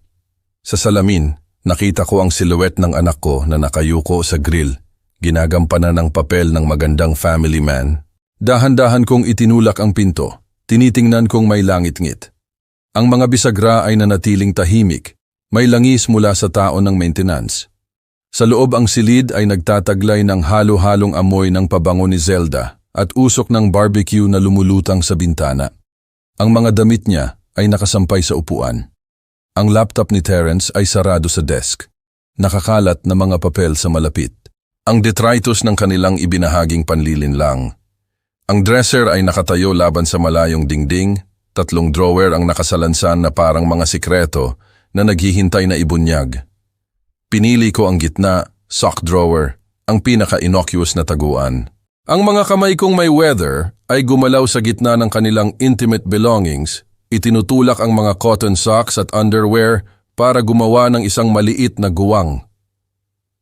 [SPEAKER 1] Sa salamin, nakita ko ang silhouette ng anak ko na nakayuko sa grill, ginagampanan ng papel ng magandang family man. Dahan-dahan kong itinulak ang pinto, tinitingnan kong may langit-ngit. Ang mga bisagra ay nanatiling tahimik, may langis mula sa taon ng maintenance. Sa loob ang silid ay nagtataglay ng halo-halong amoy ng pabango ni Zelda at usok ng barbecue na lumulutang sa bintana. Ang mga damit niya ay nakasampay sa upuan. Ang laptop ni Terence ay sarado sa desk. Nakakalat na mga papel sa malapit. Ang detritus ng kanilang ibinahaging panlilinlang. Ang dresser ay nakatayo laban sa malayong dingding, 3 drawer ang nakasalansan na parang mga sikreto na naghihintay na ibunyag. Pinili ko ang gitna, sock drawer, ang pinaka-innocuous na taguan. Ang mga kamay kong may weather ay gumalaw sa gitna ng kanilang intimate belongings, itinutulak ang mga cotton socks at underwear para gumawa ng isang maliit na guwang.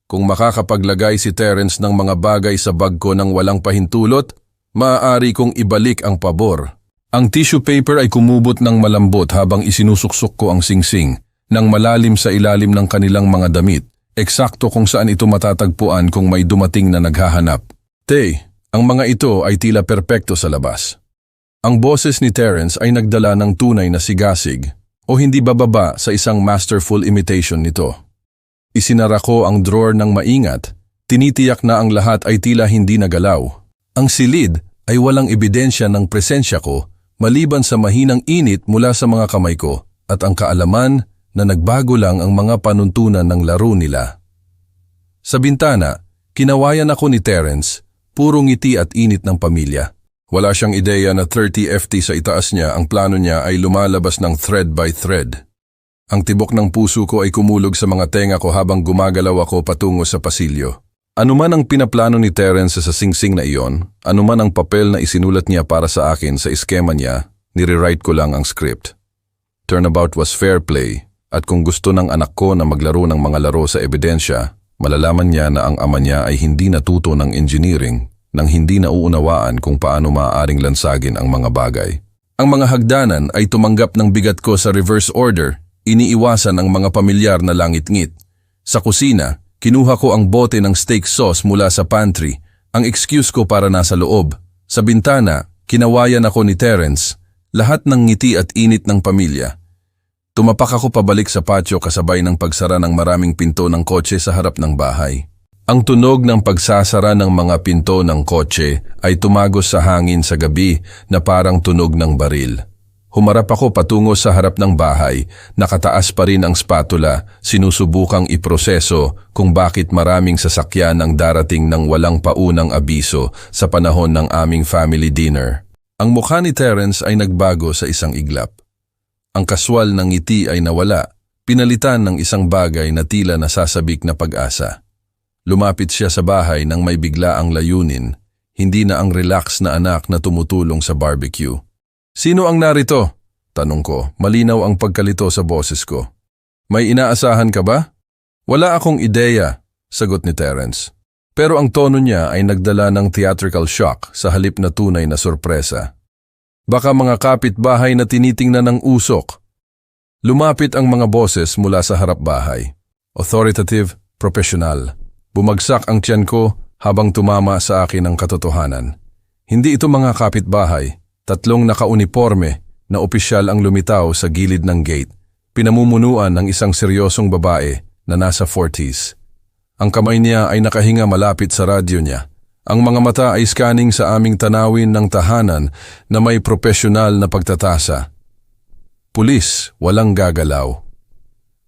[SPEAKER 1] Kung makakapaglagay si Terence ng mga bagay sa bag ko ng walang pahintulot, maaari kong ibalik ang pabor. Ang tissue paper ay kumubot ng malambot habang isinusuksok ko ang singsing, nang malalim sa ilalim ng kanilang mga damit, eksakto kung saan ito matatagpuan kung may dumating na naghahanap. Ang mga ito ay tila perpekto sa labas. Ang boses ni Terence ay nagdala ng tunay na sigasig o hindi bababa sa isang masterful imitation nito. Isinara ko ang drawer ng maingat, tinitiyak na ang lahat ay tila hindi nagalaw. Ang silid ay walang ebidensya ng presensya ko maliban sa mahinang init mula sa mga kamay ko at ang kaalaman na nagbago lang ang mga panuntunan ng laro nila. Sa bintana, kinawayan ako ni Terence, puro ngiti at init ng pamilya. Wala siyang ideya na 30 FT sa itaas niya, ang plano niya ay lumalabas ng thread by thread. Ang tibok ng puso ko ay kumulog sa mga tenga ko habang gumagalaw ako patungo sa pasilyo. Ano man ang pinaplano ni Terence sa singsing na iyon, ano man ang papel na isinulat niya para sa akin sa eskema niya, nire-write ko lang ang script. Turnabout was fair play. At kung gusto ng anak ko na maglaro ng mga laro sa ebidensya, malalaman niya na ang ama niya ay hindi natuto ng engineering nang hindi nauunawaan kung paano maaaring lansagin ang mga bagay. Ang mga hagdanan ay tumanggap ng bigat ko sa reverse order, iniiwasan ang mga pamilyar na langit-ngit. Sa kusina, kinuha ko ang bote ng steak sauce mula sa pantry, ang excuse ko para nasa loob. Sa bintana, kinawayan ako ni Terence, lahat ng ngiti at init ng pamilya. Tumapak ako pabalik sa patio kasabay ng pagsara ng maraming pinto ng kotse sa harap ng bahay. Ang tunog ng pagsasara ng mga pinto ng kotse ay tumagos sa hangin sa gabi na parang tunog ng baril. Humarap ako patungo sa harap ng bahay, nakataas pa rin ang spatula, sinusubukang iproseso kung bakit maraming sasakyan ang darating ng walang paunang abiso sa panahon ng aming family dinner. Ang mukha ni Terence ay nagbago sa isang iglap. Ang kaswal ng ngiti ay nawala, pinalitan ng isang bagay na tila nasasabik na pag-asa. Lumapit siya sa bahay nang may bigla ang layunin, hindi na ang relax na anak na tumutulong sa barbecue. "Sino ang narito?" tanong ko, malinaw ang pagkalito sa boses ko. "May inaasahan ka ba?" "Wala akong ideya," sagot ni Terence. Pero ang tono niya ay nagdala ng theatrical shock sa halip na tunay na sorpresa. Baka mga kapitbahay na tinitingnan ng usok. Lumapit ang mga boses mula sa harap bahay. Authoritative, professional. Bumagsak ang tiyan ko habang tumama sa akin ang katotohanan. Hindi ito mga kapitbahay, 3 nakauniporme na opisyal ang lumitaw sa gilid ng gate, pinamumunuan ng isang seryosong babae na nasa 40s. Ang kamay niya ay nakahinga malapit sa radyo niya. Ang mga mata ay scanning sa aming tanawin ng tahanan na may profesional na pagtatasa. Pulis, walang gagalaw.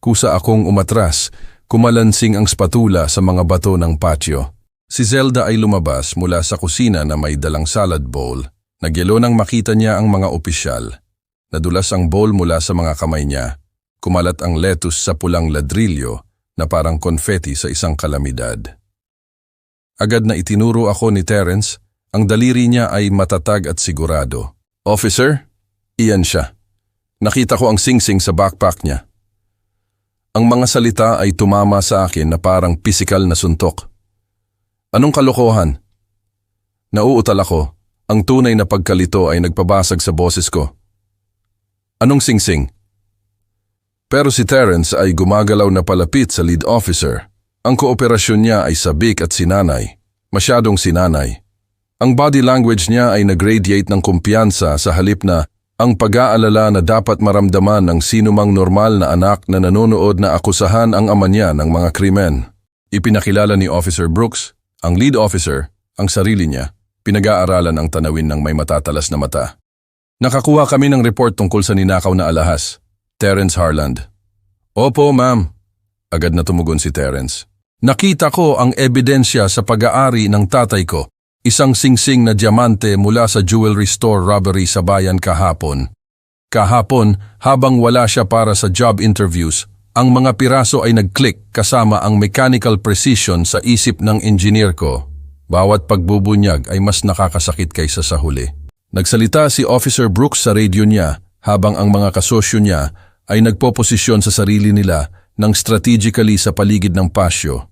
[SPEAKER 1] Kusa akong umatras, kumalansing ang spatula sa mga bato ng patio. Si Zelda ay lumabas mula sa kusina na may dalang salad bowl. Nagyelo nang makita niya ang mga opisyal. Nadulas ang bowl mula sa mga kamay niya. Kumalat ang lettuce sa pulang ladrilyo na parang konfeti sa isang kalamidad. Agad na itinuro ako ni Terence, ang daliri niya ay matatag at sigurado. Officer, iyan siya. Nakita ko ang singsing sa backpack niya. Ang mga salita ay tumama sa akin na parang pisikal na suntok. Anong kalokohan? Nauutal ako. Ang tunay na pagkalito ay nagpabasag sa boses ko. Anong singsing? Pero si Terence ay gumagalaw na palapit sa lead officer. Ang kooperasyon niya ay sabik at sinanay. Masyadong sinanay. Ang body language niya ay nag-radiate ng kumpiyansa sa halip na ang pag-aalala na dapat maramdaman ng sinumang normal na anak na nanonood na akusahan ang ama niya ng mga krimen. Ipinakilala ni Officer Brooks, ang lead officer, ang sarili niya. Pinag-aaralan ang tanawin ng may matatalas na mata. Nakakuha kami ng report tungkol sa ninakaw na alahas. Terence Harland. Opo, ma'am. Agad na tumugon si Terence. Nakita ko ang ebidensya sa pag-aari ng tatay ko. Isang singsing na diamante mula sa jewelry store robbery sa bayan kahapon. Kahapon, habang wala siya para sa job interviews, ang mga piraso ay nag-click kasama ang mechanical precision sa isip ng engineer ko. Bawat pagbubunyag ay mas nakakasakit kaysa sa huli. Nagsalita si Officer Brooks sa radio niya habang ang mga kasosyo niya ay nagpoposisyon sa sarili nila ng strategically sa paligid ng pasyo.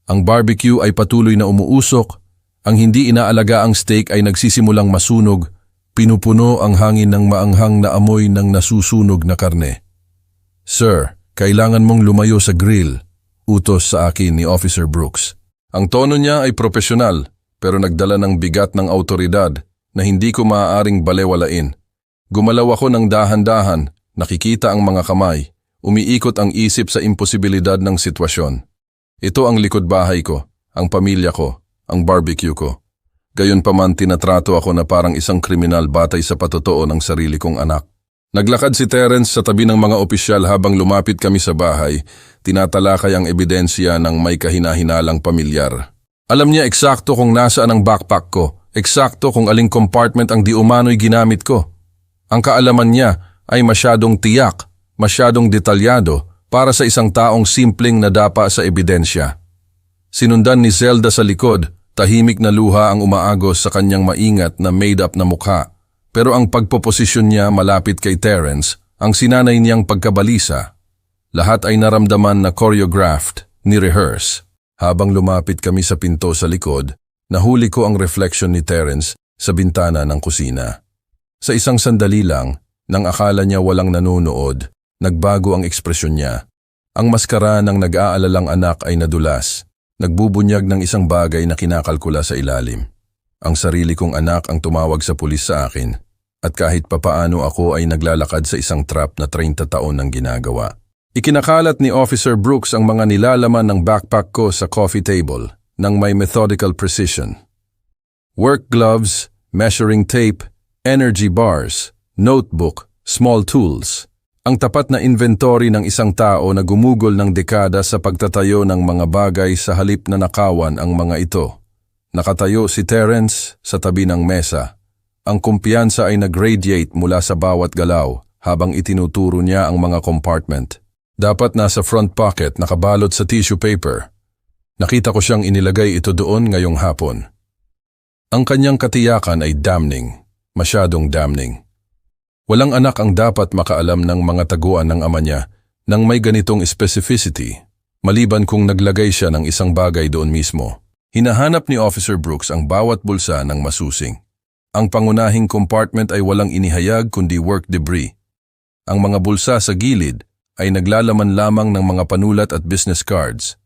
[SPEAKER 1] Ang barbecue ay patuloy na umuusok, ang hindi inaalaga ang steak ay nagsisimulang masunog, pinupuno ang hangin ng maanghang na amoy ng nasusunog na karne. Sir, kailangan mong lumayo sa grill, utos sa akin ni Officer Brooks. Ang tono niya ay profesional pero nagdala ng bigat ng autoridad na hindi ko maaaring balewalain. Gumalaw ako ng dahan-dahan, nakikita ang mga kamay, umiikot ang isip sa imposibilidad ng sitwasyon. Ito ang likod bahay ko, ang pamilya ko, ang barbecue ko. Gayunpaman tinatrato ako na parang isang kriminal batay sa patotoo ng sarili kong anak. Naglakad si Terence sa tabi ng mga opisyal habang lumapit kami sa bahay, tinatalakay ang ebidensya ng may kahinahinalang pamilyar. Alam niya eksakto kung nasaan ang backpack ko, eksakto kung aling compartment ang di umano'y ginamit ko. Ang kaalaman niya ay masyadong tiyak, masyadong detalyado para sa isang taong simpleng nadapa sa ebidensya. Sinundan ni Zelda sa likod, tahimik na luha ang umaagos sa kanyang maingat na made-up na mukha. Pero ang pagpoposisyon niya malapit kay Terence, ang sinanay niyang pagkabalisa, lahat ay naramdaman na choreographed, ni-rehearse. Habang lumapit kami sa pinto sa likod, nahuli ko ang reflection ni Terence sa bintana ng kusina. Sa isang sandali lang, nang akala niya walang nanonood, nagbago ang ekspresyon niya. Ang maskara ng nag-aalalang anak ay nadulas, nagbubunyag ng isang bagay na kinakalkula sa ilalim. Ang sarili kong anak ang tumawag sa pulis sa akin at kahit papaano ako ay naglalakad sa isang trap na 30 taon ng ginagawa. Ikinakalat ni Officer Brooks ang mga nilalaman ng backpack ko sa coffee table ng may methodical precision. Work gloves, measuring tape, energy bars, notebook, small tools. Ang tapat na inventory ng isang tao na gumugol ng dekada sa pagtatayo ng mga bagay sa halip na nakawan ang mga ito. Nakatayo si Terence sa tabi ng mesa. Ang kumpiyansa ay nag-radiate mula sa bawat galaw habang itinuturo niya ang mga compartment. Dapat nasa front pocket nakabalot sa tissue paper. Nakita ko siyang inilagay ito doon ngayong hapon. Ang kanyang katiyakan ay damning, masyadong damning. Walang anak ang dapat makaalam ng mga taguan ng ama niya nang may ganitong specificity. Maliban kung naglagay siya ng isang bagay doon mismo. Hinahanap ni Officer Brooks ang bawat bulsa ng masusing. Ang pangunahing compartment ay walang inihayag kundi work debris. Ang mga bulsa sa gilid ay naglalaman lamang ng mga panulat at business cards.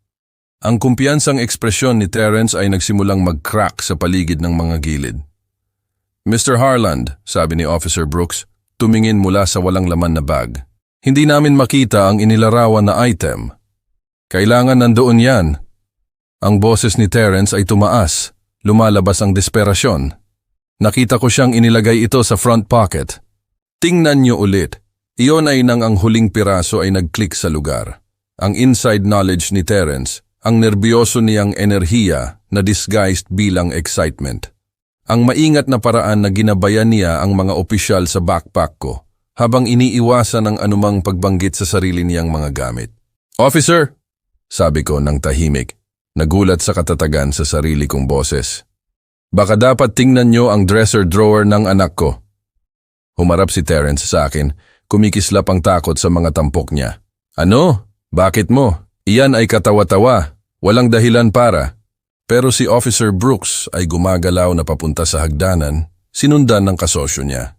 [SPEAKER 1] Ang kumpiyansang ekspresyon ni Terence ay nagsimulang mag-crack sa paligid ng mga gilid. Mr. Harland, sabi ni Officer Brooks, tumingin mula sa walang laman na bag. Hindi namin makita ang inilarawan na item. Kailangan nandoon yan. Ang boses ni Terence ay tumaas. Lumalabas ang desperasyon. Nakita ko siyang inilagay ito sa front pocket. Tingnan niyo ulit. Iyon ay nang ang huling piraso ay nag-click sa lugar. Ang inside knowledge ni Terence, ang nerbiyoso niyang enerhiya na disguised bilang excitement. Ang maingat na paraan na ginabayan niya ang mga opisyal sa backpack ko habang iniiwasan ang anumang pagbanggit sa sarili niyang mga gamit. Officer! Sabi ko ng tahimik, nagulat sa katatagan sa sarili kong boses. Baka dapat tingnan niyo ang dresser drawer ng anak ko. Humarap si Terence sa akin, kumikislap ang takot sa mga tampok niya. Ano? Bakit mo? Iyan ay katawa-tawa. Walang dahilan para. Pero si Officer Brooks ay gumagalaw na papunta sa hagdanan, sinundan ng kasosyo niya.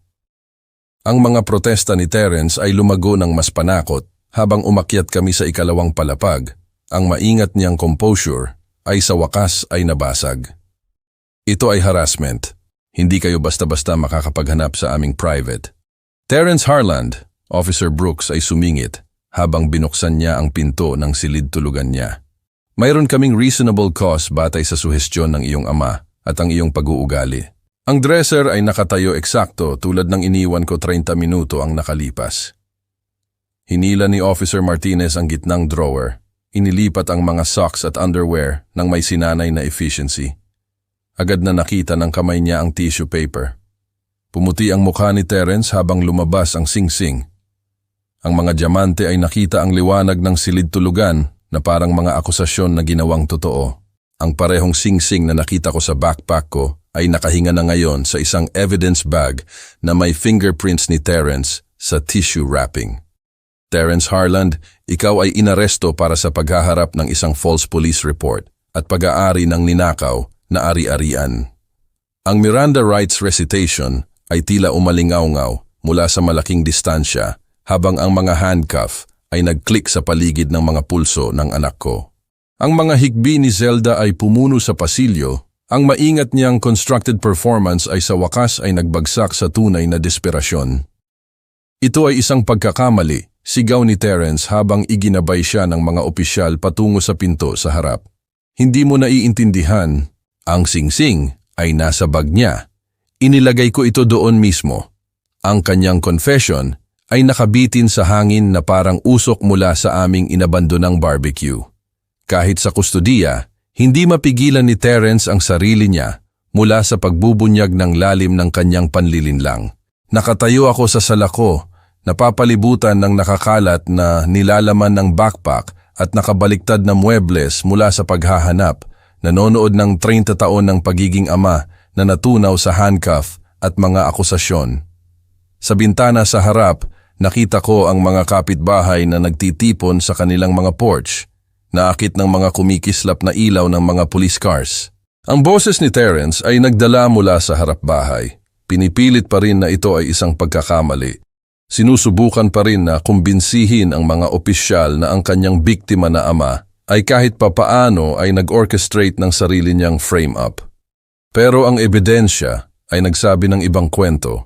[SPEAKER 1] Ang mga protesta ni Terence ay lumago ng mas panakot habang umakyat kami sa ikalawang palapag. Ang maingat niyang composure ay sa wakas ay nabasag. Ito ay harassment. Hindi kayo basta-basta makakapaghanap sa aming private. Terence Harland, Officer Brooks ay sumingit habang binuksan niya ang pinto ng silid-tulugan niya. Mayroon kaming reasonable cause batay sa suhestyon ng iyong ama at ang iyong pag-uugali. Ang dresser ay nakatayo eksakto tulad ng iniwan ko 30 minuto ang nakalipas. Hinila ni Officer Martinez ang gitnang drawer. Inilipat ang mga socks at underwear ng may sinanay na efficiency. Agad na nakita ng kamay niya ang tissue paper. Pumuti ang mukha ni Terence habang lumabas ang singsing. Ang mga diamante ay nakita ang liwanag ng silid-tulugan na parang mga akusasyon na ginawang totoo. Ang parehong singsing na nakita ko sa backpack ko ay nakahinga na ngayon sa isang evidence bag na may fingerprints ni Terence sa tissue wrapping. Terence Harland, ikaw ay inaresto para sa paghaharap ng isang false police report at pag-aari ng ninakaw na ari-arian. Ang Miranda rights recitation ay tila umalingaw-ngaw mula sa malaking distansya habang ang mga handcuff ay nag-click sa paligid ng mga pulso ng anak ko. Ang mga higbi ni Zelda ay pumuno sa pasilyo. Ang maingat niyang constructed performance ay sa wakas ay nagbagsak sa tunay na desperasyon. Ito ay isang pagkakamali. Sigaw ni Terence habang iginabay siya ng mga opisyal patungo sa pinto sa harap. Hindi mo naiintindihan, ang singsing ay nasa bag niya. Inilagay ko ito doon mismo. Ang kanyang confession ay nakabitin sa hangin na parang usok mula sa aming inabandonang barbecue. Kahit sa kustodiya, hindi mapigilan ni Terence ang sarili niya mula sa pagbubunyag ng lalim ng kanyang panlilinlang. Nakatayo ako sa salako, napapalibutan ng nakakalat na nilalaman ng backpack at nakabaliktad na muebles mula sa paghahanap, nanonood ng 30 taon ng pagiging ama na natunaw sa handcuff at mga akusasyon. Sa bintana sa harap, nakita ko ang mga kapitbahay na nagtitipon sa kanilang mga porch, naakit ng mga kumikislap na ilaw ng mga police cars. Ang boses ni Terence ay nagdala mula sa harap bahay. Pinipilit pa rin na ito ay isang pagkakamali. Sinusubukan pa rin na kumbinsihin ang mga opisyal na ang kanyang biktima na ama ay kahit papaano ay nag-orchestrate ng sarili niyang frame-up. Pero ang ebidensya ay nagsabi ng ibang kwento.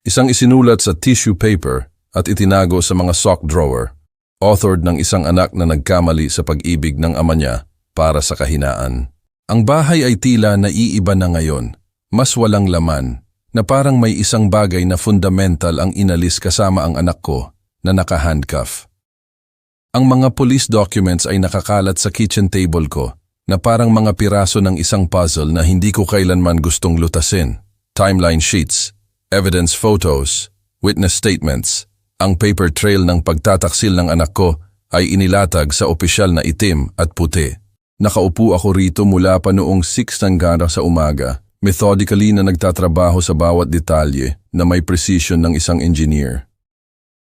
[SPEAKER 1] Isang isinulat sa tissue paper at itinago sa mga sock drawer, authored ng isang anak na nagkamali sa pag-ibig ng ama niya para sa kahinaan. Ang bahay ay tila naiiba na ngayon, mas walang laman, na parang may isang bagay na fundamental ang inalis kasama ang anak ko na naka-handcuff. Ang mga police documents ay nakakalat sa kitchen table ko na parang mga piraso ng isang puzzle na hindi ko kailanman gustong lutasin. Timeline sheets, evidence photos, witness statements. Ang paper trail ng pagtataksil ng anak ko ay inilatag sa opisyal na itim at puti. Nakaupo ako rito mula pa noong 6 hanggang sa umaga, methodically na nagtatrabaho sa bawat detalye na may precision ng isang engineer.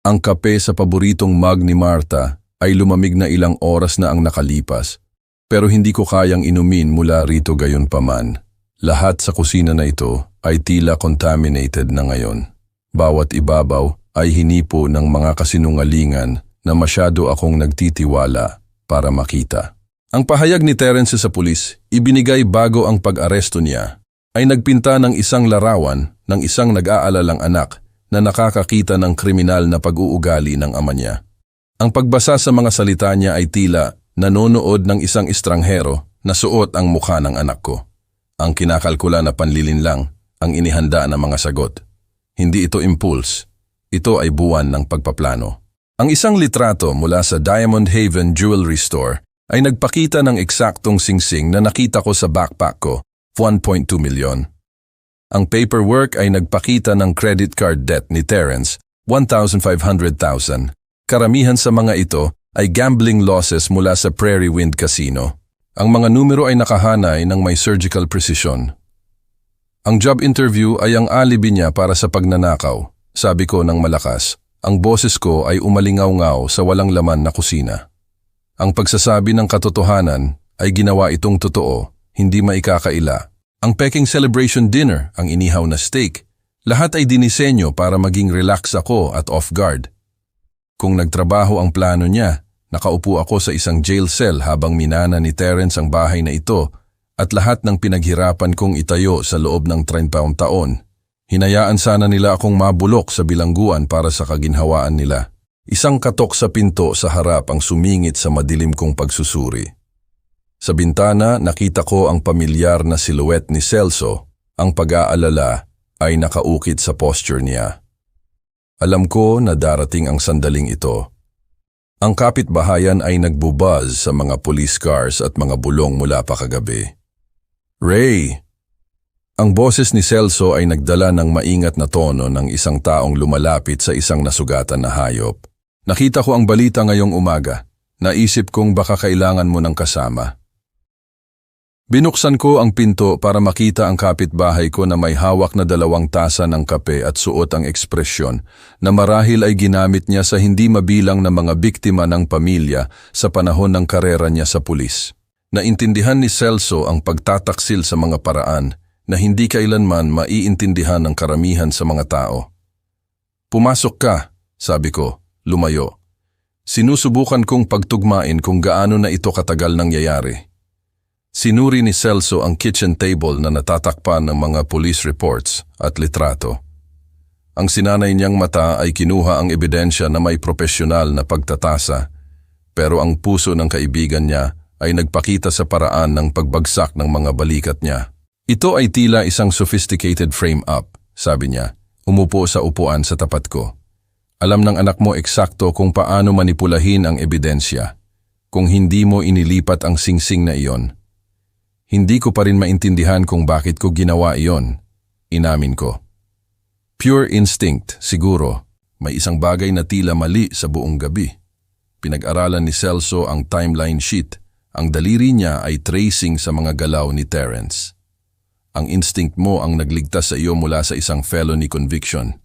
[SPEAKER 1] Ang kape sa paboritong mug ni Martha ay lumamig na ilang oras na ang nakalipas, pero hindi ko kayang inumin mula rito gayunpaman. Lahat sa kusina na ito ay tila contaminated na ngayon. Bawat ibabaw ay hinipo ng mga kasinungalingan na masyado akong nagtitiwala para makita. Ang pahayag ni Terence sa pulis, ibinigay bago ang pag-aresto niya, ay nagpinta ng isang larawan ng isang nag-aalalang anak na nakakakita ng kriminal na pag-uugali ng ama niya. Ang pagbasa sa mga salita niya ay tila nanonood ng isang estranghero na suot ang mukha ng anak ko. Ang kinakalkula na panlilin lang ang inihanda na mga sagot. Hindi ito impulse, ito ay buwan ng pagpaplano. Ang isang litrato mula sa Diamond Haven Jewelry Store ay nagpakita ng eksaktong singsing na nakita ko sa backpack ko, 1.2 milyon. Ang paperwork ay nagpakita ng credit card debt ni Terence, 1,500,000. Karamihan sa mga ito ay gambling losses mula sa Prairie Wind Casino. Ang mga numero ay nakahanay ng may surgical precision. Ang job interview ay ang alibi niya para sa pagnanakaw, sabi ko ng malakas. Ang boses ko ay umalingaw-ngaw sa walang laman na kusina. Ang pagsasabi ng katotohanan ay ginawa itong totoo, hindi maikakaila. Ang peking celebration dinner, ang inihaw na steak, lahat ay dinisenyo para maging relax ako at off guard. Kung nagtrabaho ang plano niya, nakaupo ako sa isang jail cell habang minana ni Terence ang bahay na ito at lahat ng pinaghirapan kong itayo sa loob ng 30 taon. Hinayaan sana nila akong mabulok sa bilangguan para sa kaginhawaan nila. Isang katok sa pinto sa harap ang sumingit sa madilim kong pagsusuri. Sa bintana, nakita ko ang pamilyar na silhouette ni Celso. Ang pag-aalala ay nakaukit sa posture niya. Alam ko na darating ang sandaling ito. Ang kapitbahayan ay nagbubuzz sa mga police cars at mga bulong mula pa kagabi. Ray! Ang boses ni Celso ay nagdala ng maingat na tono ng isang taong lumalapit sa isang nasugatan na hayop. Nakita ko ang balita ngayong umaga. Naisip kong baka kailangan mo ng kasama. Binuksan ko ang pinto para makita ang kapitbahay ko na may hawak na 2 tasa ng kape at suot ang ekspresyon na marahil ay ginamit niya sa hindi mabilang na mga biktima ng pamilya sa panahon ng karera niya sa pulis. Naintindihan ni Celso ang pagtataksil sa mga paraan na hindi kailanman maiintindihan ng karamihan sa mga tao. Pumasok ka, sabi ko, lumayo. Sinusubukan kong pagtugmain kung gaano na ito katagal nangyayari. Sinuri ni Celso ang kitchen table na natatakpan ng mga police reports at litrato. Ang sinanay niyang mata ay kinuha ang ebidensya na may profesional na pagtatasa, pero ang puso ng kaibigan niya ay nagpakita sa paraan ng pagbagsak ng mga balikat niya. Ito ay tila isang sophisticated frame-up, sabi niya, umupo sa upuan sa tapat ko. Alam ng anak mo eksakto kung paano manipulahin ang ebidensya, kung hindi mo inilipat ang singsing na iyon. Hindi ko pa rin maintindihan kung bakit ko ginawa iyon, inamin ko. Pure instinct, siguro. May isang bagay na tila mali sa buong gabi. Pinag-aralan ni Celso ang timeline sheet. Ang daliri niya ay tracing sa mga galaw ni Terence. Ang instinct mo ang nagligtas sa iyo mula sa isang felony conviction.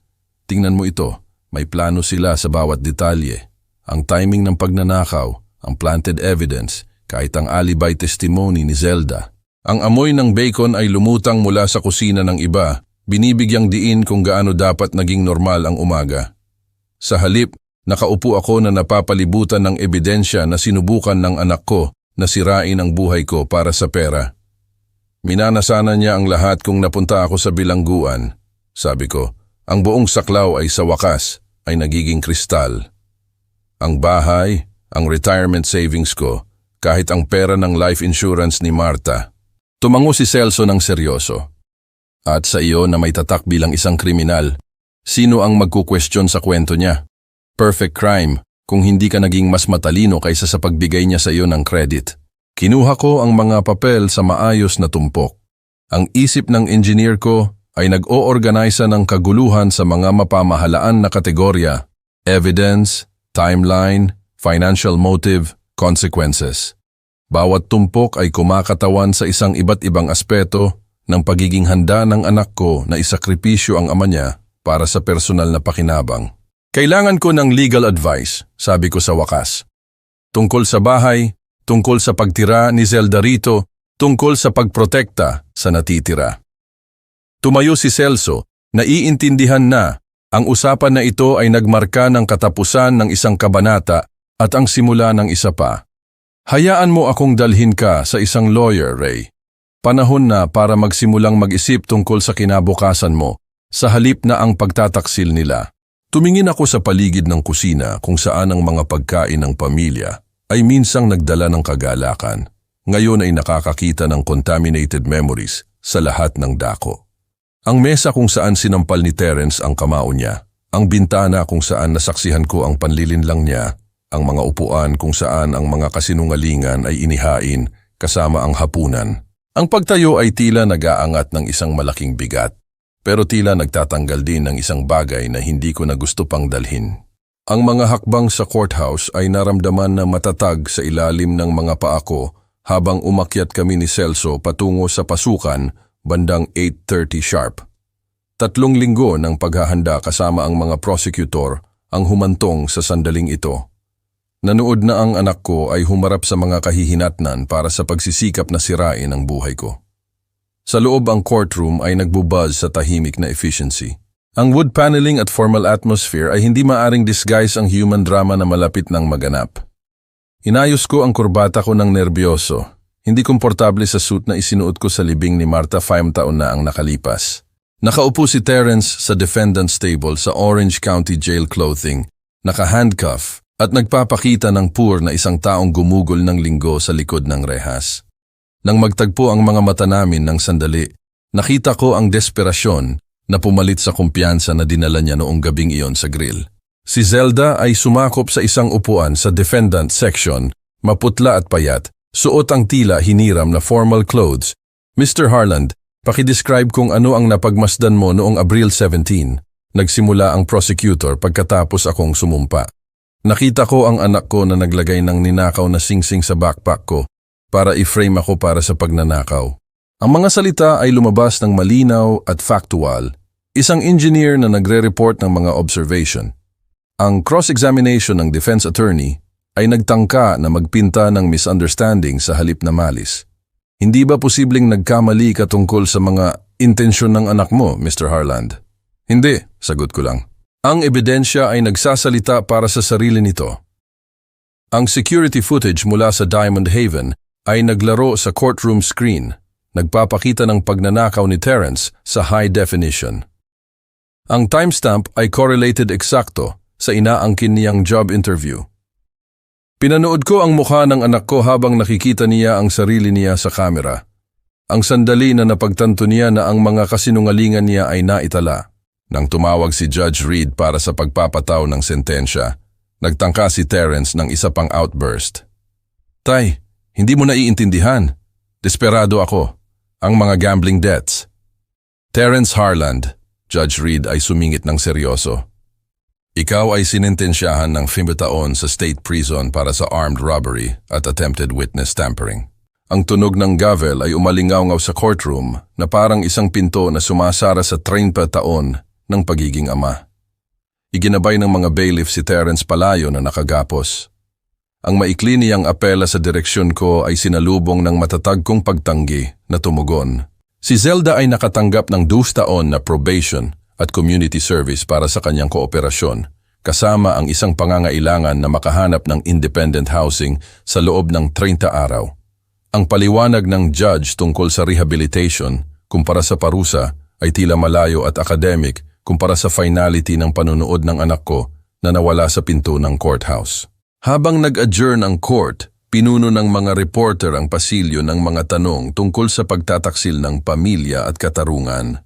[SPEAKER 1] Tingnan mo ito, may plano sila sa bawat detalye. Ang timing ng pagnanakaw, ang planted evidence, kahit ang alibi testimony ni Zelda. Ang amoy ng bacon ay lumutang mula sa kusina ng iba, binibigyang diin kung gaano dapat naging normal ang umaga. Sa halip, nakaupo ako na napapalibutan ng ebidensya na sinubukan ng anak ko na sirain ang buhay ko para sa pera. Minanasana niya ang lahat kung napunta ako sa bilangguan. Sabi ko, ang buong saklaw ay sa wakas ay nagiging kristal. Ang bahay, ang retirement savings ko, kahit ang pera ng life insurance ni Marta. Tumango si Celso ng seryoso. At sa iyo na may tatak bilang isang kriminal, sino ang magkukwestiyon sa kwento niya? Perfect crime kung hindi ka naging mas matalino kaysa sa pagbigay niya sa iyo ng credit. Kinuha ko ang mga papel sa maayos na tumpok. Ang isip ng engineer ko ay nag-o-organisa ng kaguluhan sa mga mapamahalaan na kategorya: evidence, timeline, financial motive, consequences. Bawat tumpok ay kumakatawan sa isang iba't ibang aspeto ng pagiging handa ng anak ko na isakripisyo ang ama niya para sa personal na pakinabang. Kailangan ko ng legal advice, sabi ko sa wakas. tungkol sa bahay, tungkol sa pagtira ni Zelda rito, tungkol sa pagprotekta sa natitira. Tumayo si Celso, naiintindihan na ang usapan na ito ay nagmarka ng katapusan ng isang kabanata at ang simula ng isa pa. Hayaan mo akong dalhin ka sa isang lawyer, Ray. Panahon na para magsimulang mag-isip tungkol sa kinabukasan mo, sa halip na ang pagtataksil nila. Tumingin ako sa paligid ng kusina kung saan ang mga pagkain ng pamilya ay minsang nagdala ng kagalakan. Ngayon ay nakakakita ng contaminated memories sa lahat ng dako. Ang mesa kung saan sinampal ni Terence ang kamao niya, ang bintana kung saan nasaksihan ko ang panlilinlang niya, ang mga upuan kung saan ang mga kasinungalingan ay inihain kasama ang hapunan. Ang pagtayo ay tila nag-aangat ng isang malaking bigat, pero tila nagtatanggal din ng isang bagay na hindi ko na gusto pang dalhin. Ang mga hakbang sa courthouse ay naramdaman na matatag sa ilalim ng mga paa ko habang umakyat kami ni Celso patungo sa pasukan bandang 8:30 sharp. 3 linggo ng paghahanda kasama ang mga prosecutor ang humantong sa sandaling ito. Nanood na ang anak ko ay humarap sa mga kahihinatnan para sa pagsisikap na sirain ang buhay ko. Sa loob ang courtroom ay nagbubuzz sa tahimik na efficiency. Ang wood paneling at formal atmosphere ay hindi maaring disguise ang human drama na malapit ng maganap. Inayos ko ang kurbata ko ng nerbyoso. Hindi komportable sa suit na isinuot ko sa libing ni Martha 5 taon na ang nakalipas. Nakaupo si Terence sa defendant's table sa Orange County Jail clothing, naka-handcuff at nagpapakita ng poor na isang taong gumugol ng linggo sa likod ng rehas. Nang magtagpo ang mga mata namin ng sandali, nakita ko ang desperasyon na pumalit sa kumpiyansa na dinala niya noong gabing iyon sa grill. Si Zelda ay sumakop sa isang upuan sa defendant section, maputla at payat, suot ang tila hiniram na formal clothes. Mr. Harland, pakidescribe kung ano ang napagmasdan mo noong Abril 17. Nagsimula ang prosecutor pagkatapos akong sumumpa. Nakita ko ang anak ko na naglagay ng ninakaw na singsing sa backpack ko para i-frame ako para sa pagnanakaw. Ang mga salita ay lumabas ng malinaw at factual, isang engineer na nagre-report ng mga observation. Ang cross-examination ng defense attorney ay nagtangka na magpinta ng misunderstanding sa halip na malis. Hindi ba posibleng nagkamali ka tungkol sa mga intensyon ng anak mo, Mr. Harland? Hindi, sagot ko lang. Ang ebidensya ay nagsasalita para sa sarili nito. Ang security footage mula sa Diamond Haven ay naglaro sa courtroom screen, nagpapakita ng pagnanakaw ni Terence sa high definition. Ang timestamp ay correlated eksakto sa inaangkin niyang job interview. Pinanood ko ang mukha ng anak ko habang nakikita niya ang sarili niya sa kamera. Ang sandali na napagtanto niya na ang mga kasinungalingan niya ay naitala. Nang tumawag si Judge Reed para sa pagpapataw ng sentensya, nagtangka si Terence ng isa pang outburst. Tay, hindi mo naiintindihan. Desperado ako. Ang mga gambling debts. Terence Harland, Judge Reed ay sumingit ng seryoso. Ikaw ay sinintensyahan ng 5 taon sa state prison para sa armed robbery at attempted witness tampering. Ang tunog ng gavel ay umalingaw-ngaw sa courtroom na parang isang pinto na sumasara sa 30 taon ng pagiging ama. Iginabay ng mga bailiff si Terence Palayo na nakagapos. Ang maikli niyang apela sa direksyon ko ay sinalubong ng matatag kong pagtanggi na tumugon. Si Zelda ay nakatanggap ng 2 taon na probation at community service para sa kanyang kooperasyon, kasama ang isang pangangailangan na makahanap ng independent housing sa loob ng 30 araw. Ang paliwanag ng judge tungkol sa rehabilitation kumpara sa parusa ay tila malayo at academic kumpara sa finality ng panunood ng anak ko na nawala sa pinto ng courthouse. Habang nag-adjourn ang court, pinuno ng mga reporter ang pasilyo ng mga tanong tungkol sa pagtataksil ng pamilya at katarungan.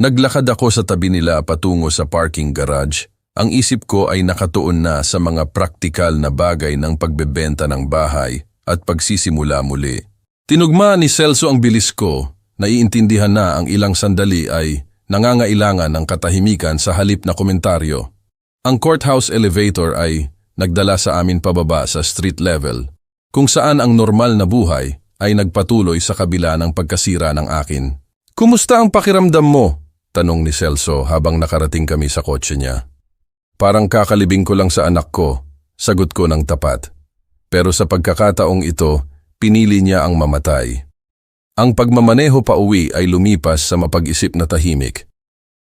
[SPEAKER 1] Naglakad ako sa tabi nila patungo sa parking garage. Ang isip ko ay nakatuon na sa mga praktikal na bagay ng pagbebenta ng bahay at pagsisimula muli. Tinugma ni Celso ang bilis ko, naiintindihan na ang ilang sandali ay nangangailangan ng katahimikan sa halip na komentaryo. Ang courthouse elevator ay nagdala sa amin pababa sa street level, kung saan ang normal na buhay ay nagpatuloy sa kabila ng pagkasira ng akin. Kumusta ang pakiramdam mo? Tanong ni Celso habang nakarating kami sa kotse niya. Parang kakalibing ko lang sa anak ko, sagot ko ng tapat. Pero sa pagkakataong ito, pinili niya ang mamatay. Ang pagmamaneho pa uwi ay lumipas sa mapag-isip na tahimik.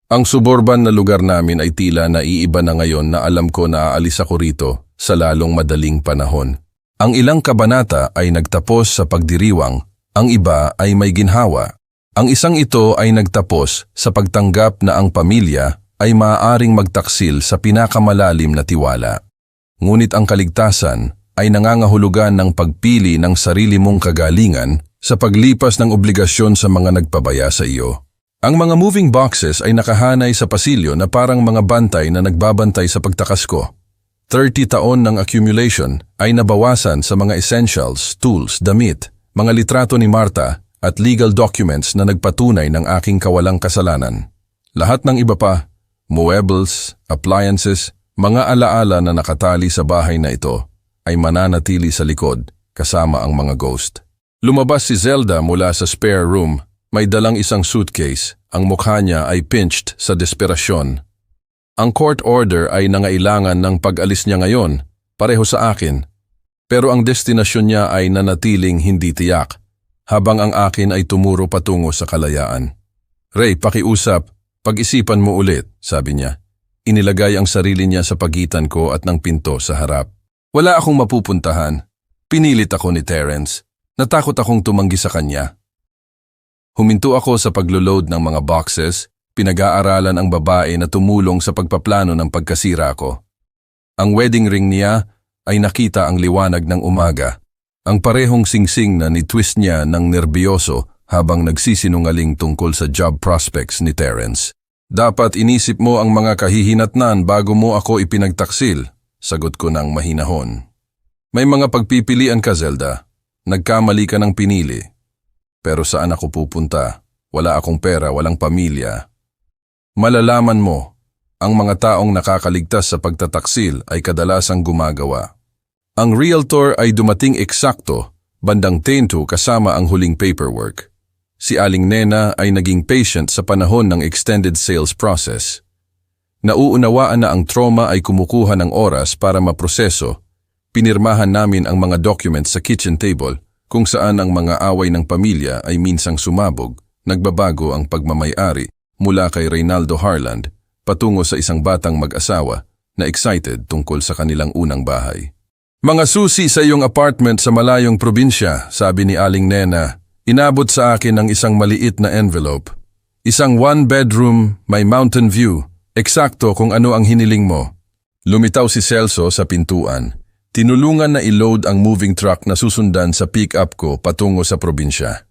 [SPEAKER 1] Ang suburban na lugar namin ay tila naiiba na ngayon na alam ko na aalis ako rito sa lalong madaling panahon. Ang ilang kabanata ay nagtapos sa pagdiriwang, ang iba ay may ginhawa. Ang isang ito ay nagtapos sa pagtanggap na ang pamilya ay maaaring magtaksil sa pinakamalalim na tiwala. Ngunit ang kaligtasan ay nangangahulugan ng pagpili ng sarili mong kagalingan sa paglipas ng obligasyon sa mga nagpabaya sa iyo. Ang mga moving boxes ay nakahanay sa pasilyo na parang mga bantay na nagbabantay sa pagtakas ko. 30 taon ng accumulation ay nabawasan sa mga essentials, tools, damit, mga litrato ni Marta at legal documents na nagpatunay ng aking kawalang kasalanan. Lahat ng iba pa, muebles, appliances, mga alaala na nakatali sa bahay na ito ay mananatili sa likod kasama ang mga ghost. Lumabas si Zelda mula sa spare room, may dalang isang suitcase, ang mukha niya ay pinched sa desperasyon. Ang court order ay nangailangan ng pag-alis niya ngayon, pareho sa akin. Pero ang destinasyon niya ay nanatiling hindi tiyak, habang ang akin ay tumuro patungo sa kalayaan. Ray, pakiusap, pag-isipan mo ulit, sabi niya. Inilagay ang sarili niya sa pagitan ko at ng pinto sa harap. Wala akong mapupuntahan. Pinilit ako ni Terence. Natakot akong tumanggi sa kanya. Huminto ako sa paglo-load ng mga boxes. Pinag-aaralan ang babae na tumulong sa pagpaplano ng pagkasira ko. Ang wedding ring niya ay nakita ang liwanag ng umaga. Ang parehong singsing na ni-twist niya ng nerbiyoso habang nagsisinungaling tungkol sa job prospects ni Terence. Dapat inisip mo ang mga kahihinatnan bago mo ako ipinagtaksil, sagot ko ng mahinahon. May mga pagpipilian ka, Zelda. Nagkamali ka ng pinili. Pero saan ako pupunta? Wala akong pera, walang pamilya. Malalaman mo, ang mga taong nakakaligtas sa pagtataksil ay kadalasang gumagawa. Ang realtor ay dumating eksakto, bandang 10:02 kasama ang huling paperwork. Si Aling Nena ay naging patient sa panahon ng extended sales process. Nauunawaan na ang trauma ay kumukuha ng oras para maproseso. Pinirmahan namin ang mga documents sa kitchen table kung saan ang mga away ng pamilya ay minsang sumabog, nagbabago ang pagmamay-ari mula kay Reynaldo Harland patungo sa isang batang mag-asawa na excited tungkol sa kanilang unang bahay. Mga susi sa iyong apartment sa malayong probinsya, sabi ni Aling Nena. Inabot sa akin ang isang maliit na envelope. Isang one-bedroom, may mountain view, eksakto kung ano ang hiniling mo. Lumitaw si Celso sa pintuan. Tinulungan na i-load ang moving truck na susundan sa pick-up ko patungo sa probinsya.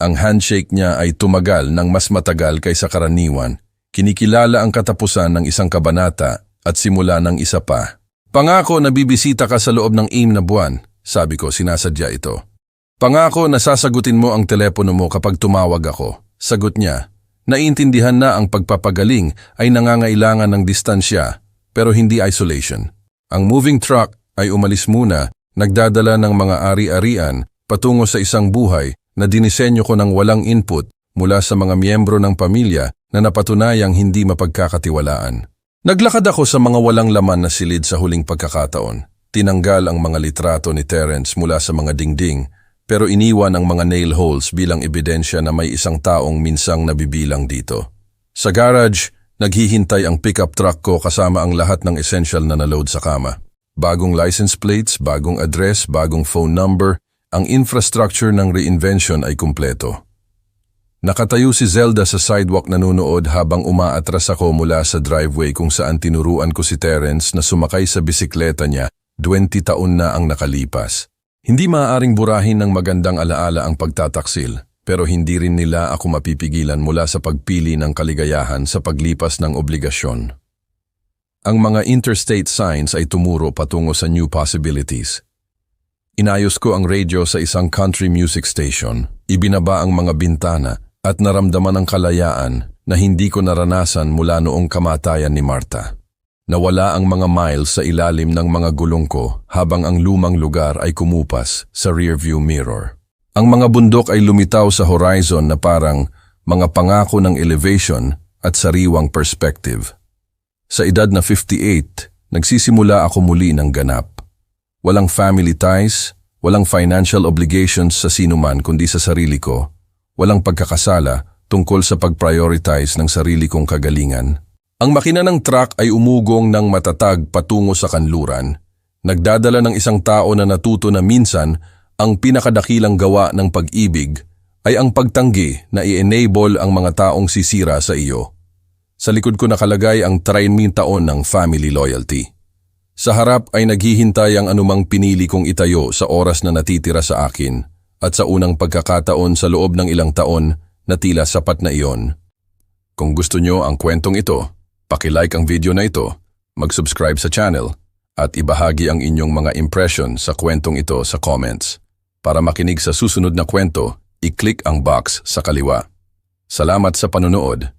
[SPEAKER 1] Ang handshake niya ay tumagal ng mas matagal kaysa karaniwan. Kinikilala ang katapusan ng isang kabanata at simula ng isa pa. Pangako na bibisita ka sa loob ng 6 na buwan, sabi ko, sinasadya ito. Pangako na sasagutin mo ang telepono mo kapag tumawag ako, sagot niya. Naiintindihan na ang pagpapagaling ay nangangailangan ng distansya, pero hindi isolation. Ang moving truck ay umalis muna, nagdadala ng mga ari-arian patungo sa isang buhay na dinisenyo ko ng walang input mula sa mga miyembro ng pamilya na napatunayang hindi mapagkakatiwalaan. Naglakad ako sa mga walang laman na silid sa huling pagkakataon. Tinanggal ang mga litrato ni Terence mula sa mga dingding, pero iniwan ang mga nail holes bilang ebidensya na may isang taong minsang nabibilang dito. Sa garage, naghihintay ang pickup truck ko kasama ang lahat ng essential na naload sa kama. Bagong license plates, bagong address, bagong phone number, ang infrastructure ng reinvention ay kumpleto. Nakatayo si Zelda sa sidewalk nanunood habang umaatras ako mula sa driveway kung saan tinuruan ko si Terence na sumakay sa bisikleta niya 20 taon na ang nakalipas. Hindi maaaring burahin ng magandang alaala ang pagtataksil, pero hindi rin nila ako mapipigilan mula sa pagpili ng kaligayahan sa paglipas ng obligasyon. Ang mga interstate signs ay tumuro patungo sa new possibilities. Inayos ko ang radio sa isang country music station, ibinaba ang mga bintana at naramdaman ang kalayaan na hindi ko naranasan mula noong kamatayan ni Marta. Nawala ang mga miles sa ilalim ng mga gulong ko habang ang lumang lugar ay kumupas sa rearview mirror. Ang mga bundok ay lumitaw sa horizon na parang mga pangako ng elevation at sariwang perspective. Sa edad na 58, nagsisimula ako muli ng ganap. Walang family ties, walang financial obligations sa sinuman kundi sa sarili ko. Walang pagkakasala tungkol sa pag-prioritize ng sarili kong kagalingan. Ang makina ng truck ay umugong ng matatag patungo sa kanluran. Nagdadala ng isang tao na natuto na minsan ang pinakadakilang gawa ng pag-ibig ay ang pagtanggi na i-enable ang mga taong sisira sa iyo. Sa likod ko nakalagay ang 30 taon ng family loyalty. Sa harap ay naghihintay ang anumang pinili kong itayo sa oras na natitira sa akin at sa unang pagkakataon sa loob ng ilang taon na tila sapat na iyon. Kung gusto nyo ang kwentong ito, paki-like ang video na ito, mag-subscribe sa channel at ibahagi ang inyong mga impression sa kwentong ito sa comments. Para makinig sa susunod na kwento, i-click ang box sa kaliwa. Salamat sa panonood.